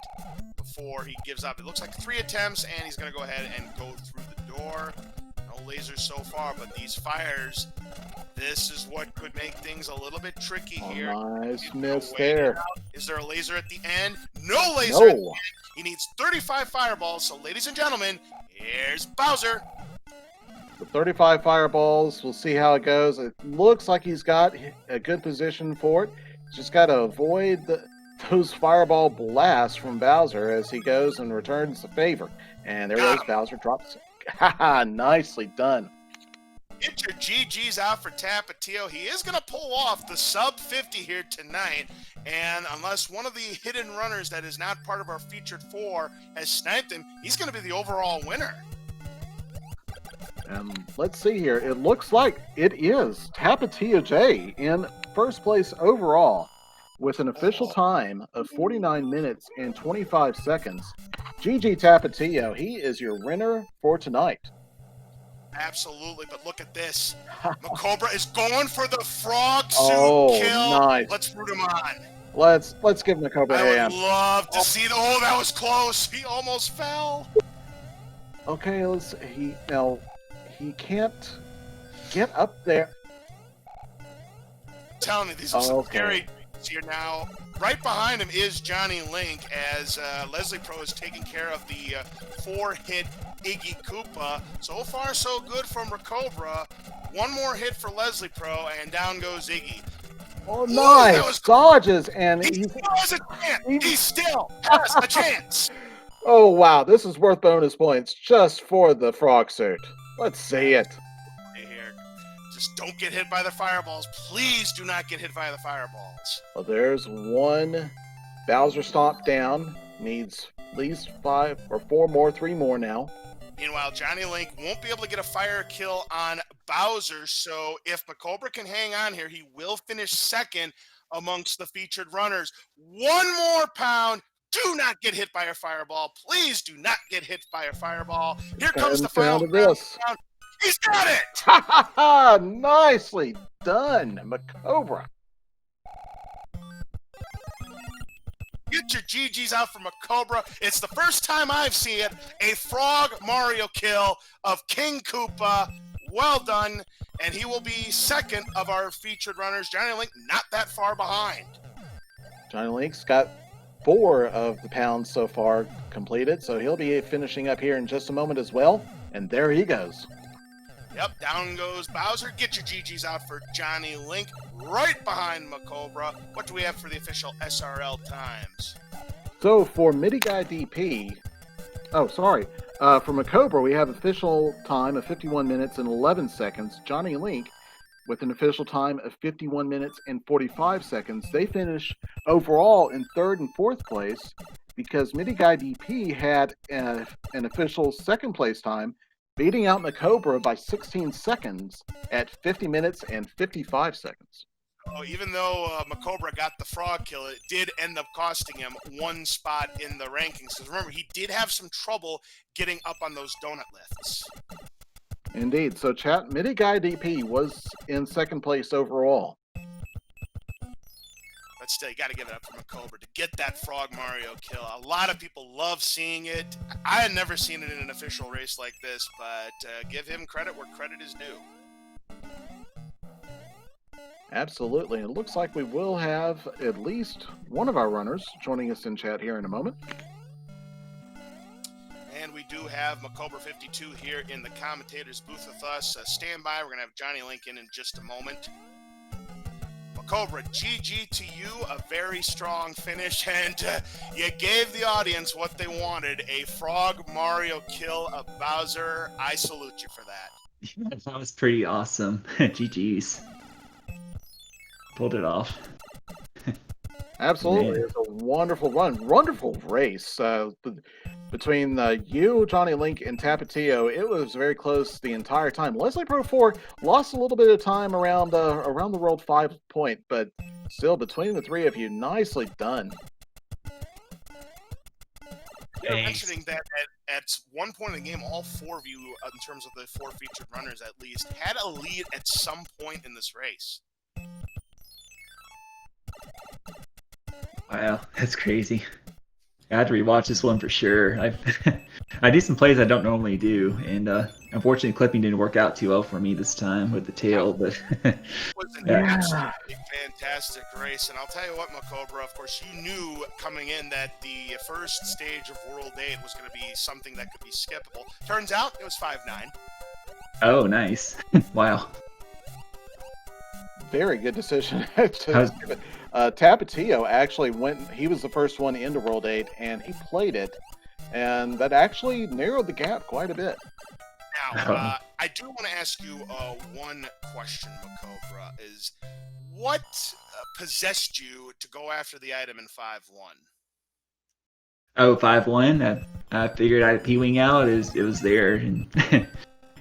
before he gives up. It looks like 3 attempts, and he's going to go ahead and go through the door. No lasers so far, but these fires, this is what could make things a little bit tricky here. Nice miss there. Is there a laser at the end? No laser at the end. He needs 35 fireballs, so ladies and gentlemen, here's Bowser. The 35 fireballs, we'll see how it goes. It looks like he's got a good position for it. Just got to avoid those fireball blasts from Bowser as he goes and returns the favor. And there goes Bowser, drops. Haha, nicely done. Get your GGs out for Tapatio. He is going to pull off the sub 50 here tonight. And unless one of the hidden runners that is not part of our featured 4 has sniped him, he's going to be the overall winner. And let's see here. It looks like it is Tapatio J in first place overall with an official time of 49 minutes and 25 seconds. GG Tapatio, he is your winner for tonight. Absolutely, but look at this. Macobra is going for the frog suit kill. Nice. Let's root him on. Let's give Macobra a I would hand. love to see. Oh, that was close. He almost fell. Okay, he can't get up there. I'm telling you, these are some scary here now. Right behind him is Johnny Link as Leslie Pro is taking care of the 4-hit Iggy Koopa. So far, so good from Recobra. One more hit for Leslie Pro, and down goes Iggy. Oh, nice! Dodges, and he still has a chance! He still has a chance! Oh, wow, this is worth bonus points just for the frog suit. Let's see it. Here. Just don't get hit by the fireballs. Please do not get hit by the fireballs. Well, there's one Bowser stomp down. Needs at least 5 or 4 more, 3 more now. Meanwhile, Johnny Link won't be able to get a fire kill on Bowser, so if Macobra can hang on here, he will finish second amongst the featured runners. One more pound. Do not get hit by a fireball. Please do not get hit by a fireball. Here comes the final round. He's got it! Ha ha ha! Nicely done, Macobra. Get your GGs out for Macobra. It's the first time I've seen it. A frog Mario kill of King Koopa. Well done. And he will be second of our featured runners. Johnny Link not that far behind. Johnny Link's got 4 of the pounds so far completed, so he'll be finishing up here in just a moment as well. And there he goes. Yep, down goes Bowser. Get your GGs out for Johnny Link. Right behind Macobra. What do we have for the official SRL times? So for Midi Guy DP, for Macobra, we have official time of 51 minutes and 11 seconds. Johnny Link with an official time of 51 minutes and 45 seconds. They finish overall in 3rd and 4th place because Midi Guy DP had an official 2nd place time, beating out Macobra by 16 seconds at 50 minutes and 55 seconds. Oh, even though Macobra got the frog kill, it did end up costing him 1 spot in the rankings. Because remember, he did have some trouble getting up on those donut lifts. Indeed. So, chat, Midi Guy DP was in 2nd place overall. But still, you got to give it up for Macobra to get that Frog Mario kill. A lot of people love seeing it. I had never seen it in an official race like this, but give him credit where credit is due. Absolutely. It looks like we will have at least one of our runners joining us in chat here in a moment. And we do have Macobra 52 here in the commentator's booth with us. Stand by. We're going to have Johnny Link in just a moment. Macobra, GG to you. A very strong finish. And you gave the audience what they wanted. A Frog Mario kill of Bowser. I salute you for that. That was pretty awesome. GG's. Pulled it off. Absolutely. It's a wonderful run. Wonderful race. Between you, Johnny Link, and Tapatio, it was very close the entire time. Leslie Pro 4 lost a little bit of time around the World 5 point, but still, between the 3 of you, nicely done. You're mentioning that at one point in the game, all 4 of you, in terms of the 4 featured runners at least, had a lead at some point in this race. Wow, that's crazy. I had to rewatch this one for sure. I do some plays I don't normally do, and unfortunately, clipping didn't work out too well for me this time with the tail. But it was an absolutely fantastic race, and I'll tell you what, Macobra. Of course, you knew coming in that the first stage of World 8 was going to be something that could be skippable. Turns out it was 5-9. Oh, nice! Wow. Very good decision. Tapatio actually he was the first one into World 8, and he played it, and that actually narrowed the gap quite a bit. Now, I do want to ask you one question, Macobra, is what possessed you to go after the item in 5-1? Oh, 5-1? I figured I'd P-wing out. It was there, and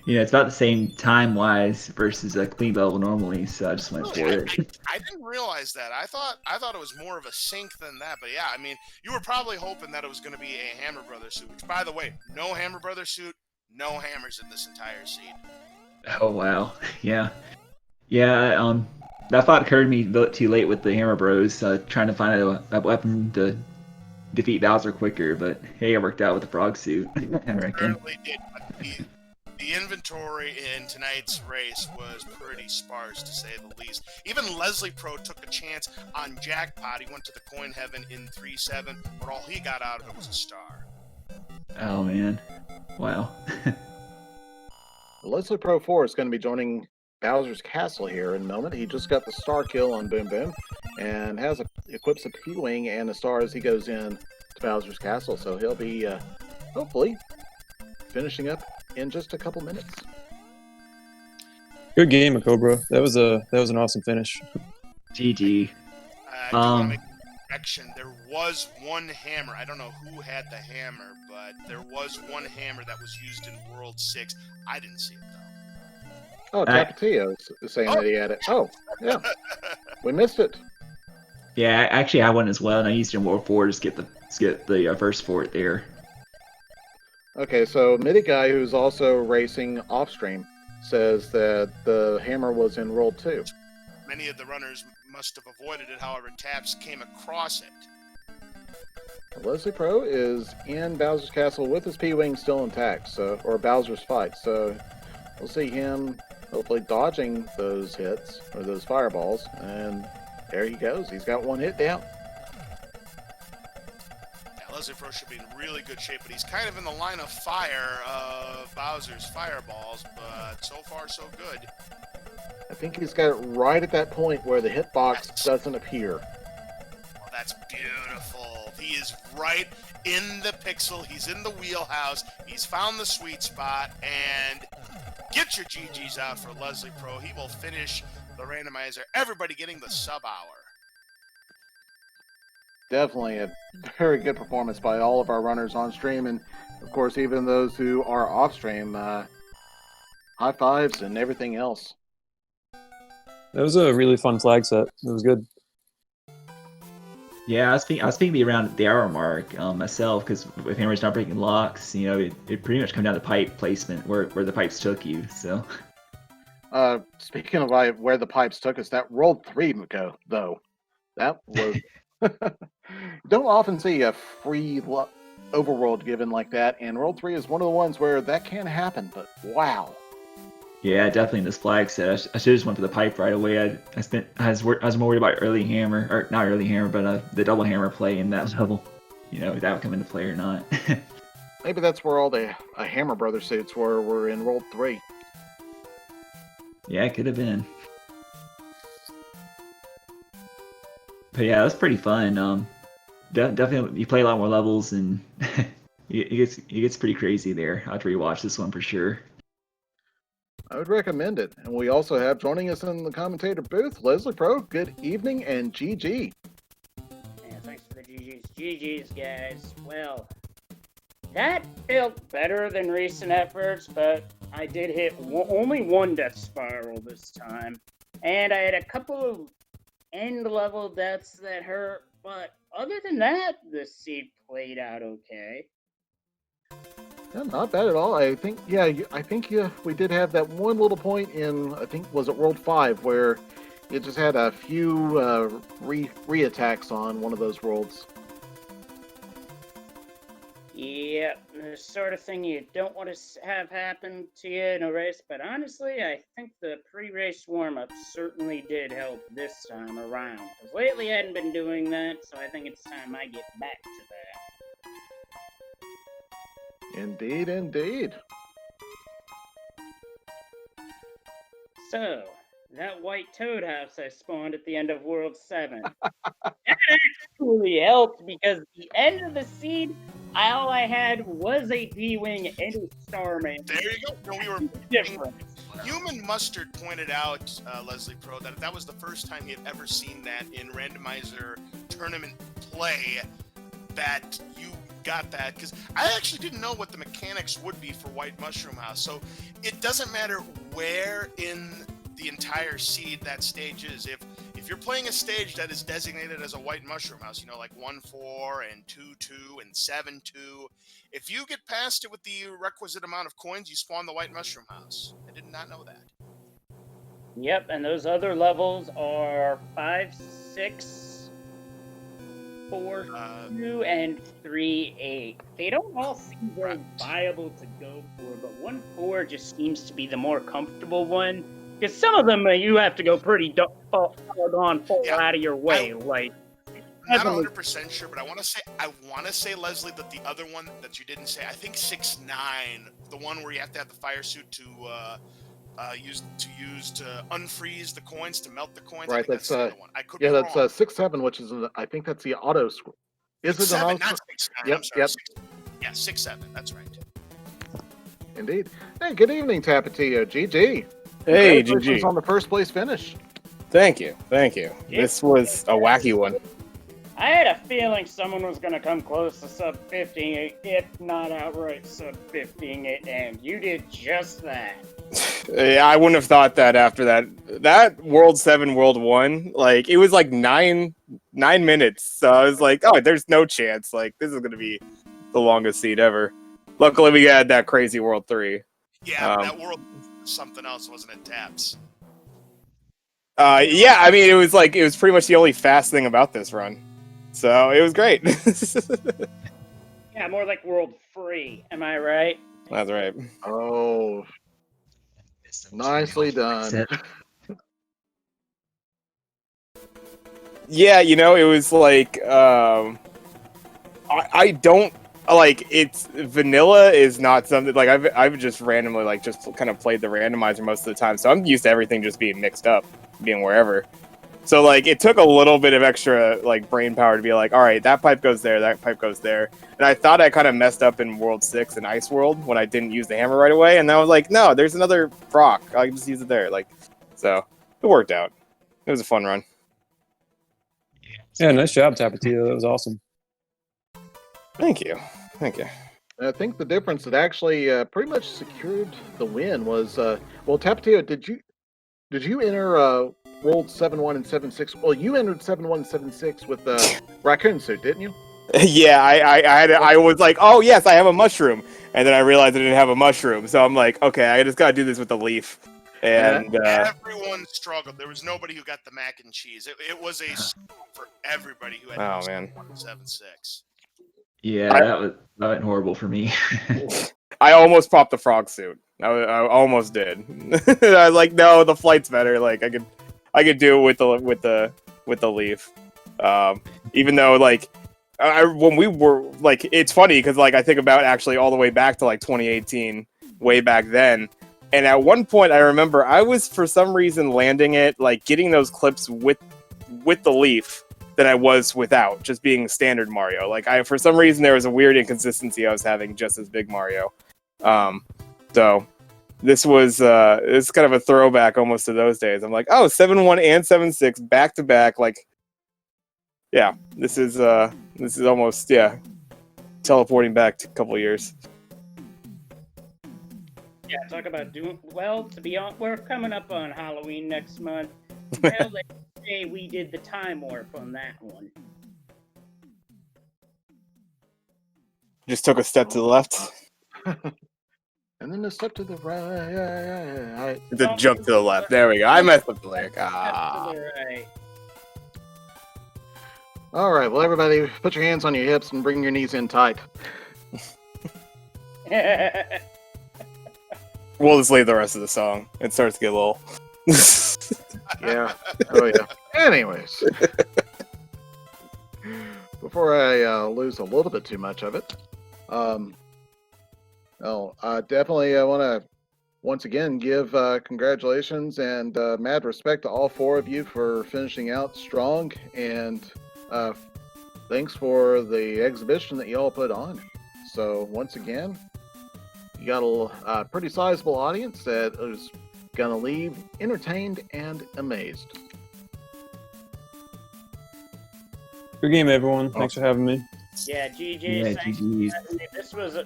it's about the same time-wise versus a clean level normally, so I just went for it. I didn't realize that. I thought it was more of a sync than that, but yeah, I mean, you were probably hoping that it was going to be a Hammer Brothers suit, which, by the way, no Hammer Brothers suit, No hammers in this entire seed. Oh wow, yeah, yeah. That thought occurred to me a bit too late with the Hammer Bros, trying to find a weapon to defeat Bowser quicker. But hey, it worked out with the frog suit. I reckon. Certainly did, but the inventory in tonight's race was pretty sparse, to say the least. Even Leslie Pro took a chance on Jackpot. He went to the coin heaven in 3-7, but all he got out of it was a star. Oh man, wow. Leslie Pro 4 is going to be joining Bowser's Castle here in a moment. He just got the star kill on Boom Boom and equips a P-Wing and a star as he goes in to Bowser's Castle. So he'll be hopefully finishing up in just a couple minutes. Good game, Cobra. That was an awesome finish. GG. I do want to make a correction. There was one hammer. I don't know who had the hammer, but there was one hammer that was used in World 6. I didn't see it, though. Oh, Tapatio is saying that he had it. Oh, yeah. We missed it. Yeah, actually, I won as well, and I used it in World 4 to get the first fort there. Okay, so Midi Guy, who's also racing off-stream, says that the hammer was in World 2. Many of the runners must have avoided it, however, Taps came across it. Leslie Pro is in Bowser's Castle with his P-Wing still intact, or Bowser's fight, so we'll see him hopefully dodging those hits, or those fireballs, and there he goes. He's got one hit down. Yeah, Leslie Pro should be in really good shape, but he's kind of in the line of fire of Bowser's fireballs, but so far so good. I think he's got it right at that point where the hitbox doesn't appear. Oh, that's beautiful. He is right in the pixel. He's in the wheelhouse. He's found the sweet spot, and get your GGs out for Leslie Pro. He will finish the randomizer. Everybody getting the sub-hour. Definitely a very good performance by all of our runners on stream, and of course even those who are off stream. High fives and everything else. That was a really fun flag set. It was good. Yeah, I was thinking around the hour mark myself, because with hammers not breaking locks, it pretty much come down to pipe placement where the pipes took you. So. Speaking of where the pipes took us, that World 3 go though, that was don't often see a free overworld given like that, and World 3 is one of the ones where that can happen. But wow. Yeah, definitely in this flag set. I should have just went for the pipe right away. I was more worried about early hammer, or not early hammer, but the double hammer play in that level. If that would come into play or not. Maybe that's where all the Hammer Brother suits were in World 3. Yeah, it could have been. But yeah, that's pretty fun. Definitely, you play a lot more levels, and it gets pretty crazy there. I'll have to rewatch this one for sure. I would recommend it. And we also have joining us in the commentator booth, Leslie Pro. Good evening, and GG. Yeah, thanks for the GGs. GGs, guys. Well, that felt better than recent efforts, but I did hit only one death spiral this time. And I had a couple of end-level deaths that hurt, but other than that, the seed played out okay. Yeah, not bad at all. I think we did have that one little point in, I think, was it World 5, where it just had a few re-attacks on one of those worlds. Yep, the sort of thing you don't want to have happen to you in a race, but honestly, I think the pre-race warm-up certainly did help this time around, because lately I hadn't been doing that, so I think it's time I get back to that. Indeed, indeed. So, that white toad house I spawned at the end of World 7. That actually helped, because the end of the seed, all I had was a D-Wing and a Starman. There you go. No, we were different. Human Mustard pointed out, Leslie Pro, that was the first time he had ever seen that in randomizer tournament play, that you got that, because I actually didn't know what the mechanics would be for White Mushroom House. So it doesn't matter where in the entire seed that stage is. If if you're playing a stage that is designated as a white mushroom house, you know, like 1-4 and 2-2 and 7-2, if you get past it with the requisite amount of coins, you spawn the white mushroom house. I did not know that. Yep, and those other levels are 5, 6, 4, 2, and 3, 8. They don't all seem very viable to go for, but 1-4 just seems to be the more comfortable one. Because some of them you have to go pretty far out of your way. I'm not 100% sure, but I want to say, Leslie, that the other one that you didn't say, I think 6-9, the one where you have to have the fire suit to use to unfreeze the coins, to melt the coins. Right, I think that's the other one. I could be that's wrong. 6-7, which is I think that's the auto scroll. Is it an 7, auto? not 6-9? Yep, I'm sorry. yep. 6-7. That's right. Indeed. Hey, good evening, Tapatio. GG. Hey, Congratulations GG. on the first place finish. Thank you. This was a wacky one. I had a feeling someone was going to come close to sub 50, if not outright sub 50, and you did just that. Yeah, I wouldn't have thought that after that World 7, World 1, like, it was like 9 minutes, so I was like, oh, there's no chance, like, this is going to be the longest seed ever. Luckily, we had that crazy World 3. Yeah, that world was something else, wasn't it, Taps? Yeah, I mean, it was pretty much the only fast thing about this run. So it was great. Yeah, more like World Free. Am I right? That's right. Oh, nicely done. Yeah, you know, it was like, I don't, like, it's, vanilla is not something, like, I've just randomly, like, just kind of played the randomizer most of the time, so I'm used to everything just being mixed up, being wherever. So, like, it took a little bit of extra, like, brain power to be like, all right, that pipe goes there, that pipe goes there. And I thought I kind of messed up in World 6 and Ice World when I didn't use the hammer right away. And I was like, no, there's another rock. I can just use it there. Like, so it worked out. It was a fun run. Yeah, nice job, Tapatio. That was awesome. Thank you. Thank you. I think the difference that actually pretty much secured the win was, well, Tapatio, did you enter World 7-1 and 7-6? Well, you entered 7-1 and 7-6 with the raccoon suit, didn't you? Yeah, I was like, oh yes, I have a mushroom, and then I realized I didn't have a mushroom, so I'm like, okay, I just gotta do this with the leaf. And everyone struggled. There was nobody who got the mac and cheese. It was a struggle for everybody who had 7-6. Yeah, that went horrible for me. I almost popped the frog suit. I almost did. I was like, no, the flight's better. Like I could do it with the leaf. Even though like when we were like, it's funny because like I think about actually all the way back to like 2018, way back then. And at one point, I remember I was for some reason landing it, like getting those clips with the leaf than I was without, just being standard Mario. Like for some reason there was a weird inconsistency I was having just as big Mario. So this was it's kind of a throwback almost to those days. I'm like, oh, 7-1 and 7-6 back to back. Like, yeah, this is almost teleporting back to a couple years. Yeah, talk about doing well. To be honest, we're coming up on Halloween next month. Well, let's say we did the time warp on that one. Just took a step to the left. And then a step to the right. The jump to the left. There we go. I messed up the lyric. Right. All right. Well, everybody, put your hands on your hips and bring your knees in tight. We'll just leave the rest of the song. It starts to get a little. Yeah. Oh, yeah. Anyways. Before I lose a little bit too much of it, I definitely want to once again give congratulations and mad respect to all four of you for finishing out strong, and thanks for the exhibition that you all put on. So once again, you got a pretty sizable audience that is going to leave entertained and amazed. Good game, everyone. Thanks for having me. Yeah, GG. Yeah, GG.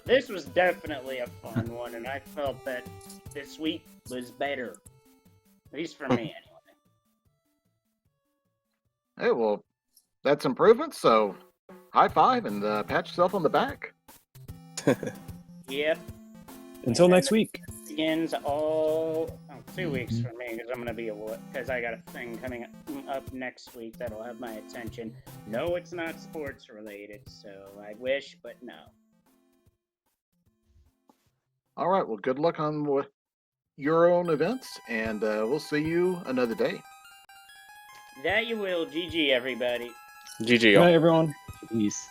This was definitely a fun one, and I felt that this week was better, at least for me anyway. Hey, well, that's improvement. So, high five and pat yourself on the back. Yep. Until next week. Begins all 2 weeks for me because I'm gonna be because I got a thing coming up next week that'll have my attention. No, it's not sports related, so I wish, but no. All right. Well, good luck on your own events, and we'll see you another day. That you will. GG, everybody. GG. Good night, everyone. Peace.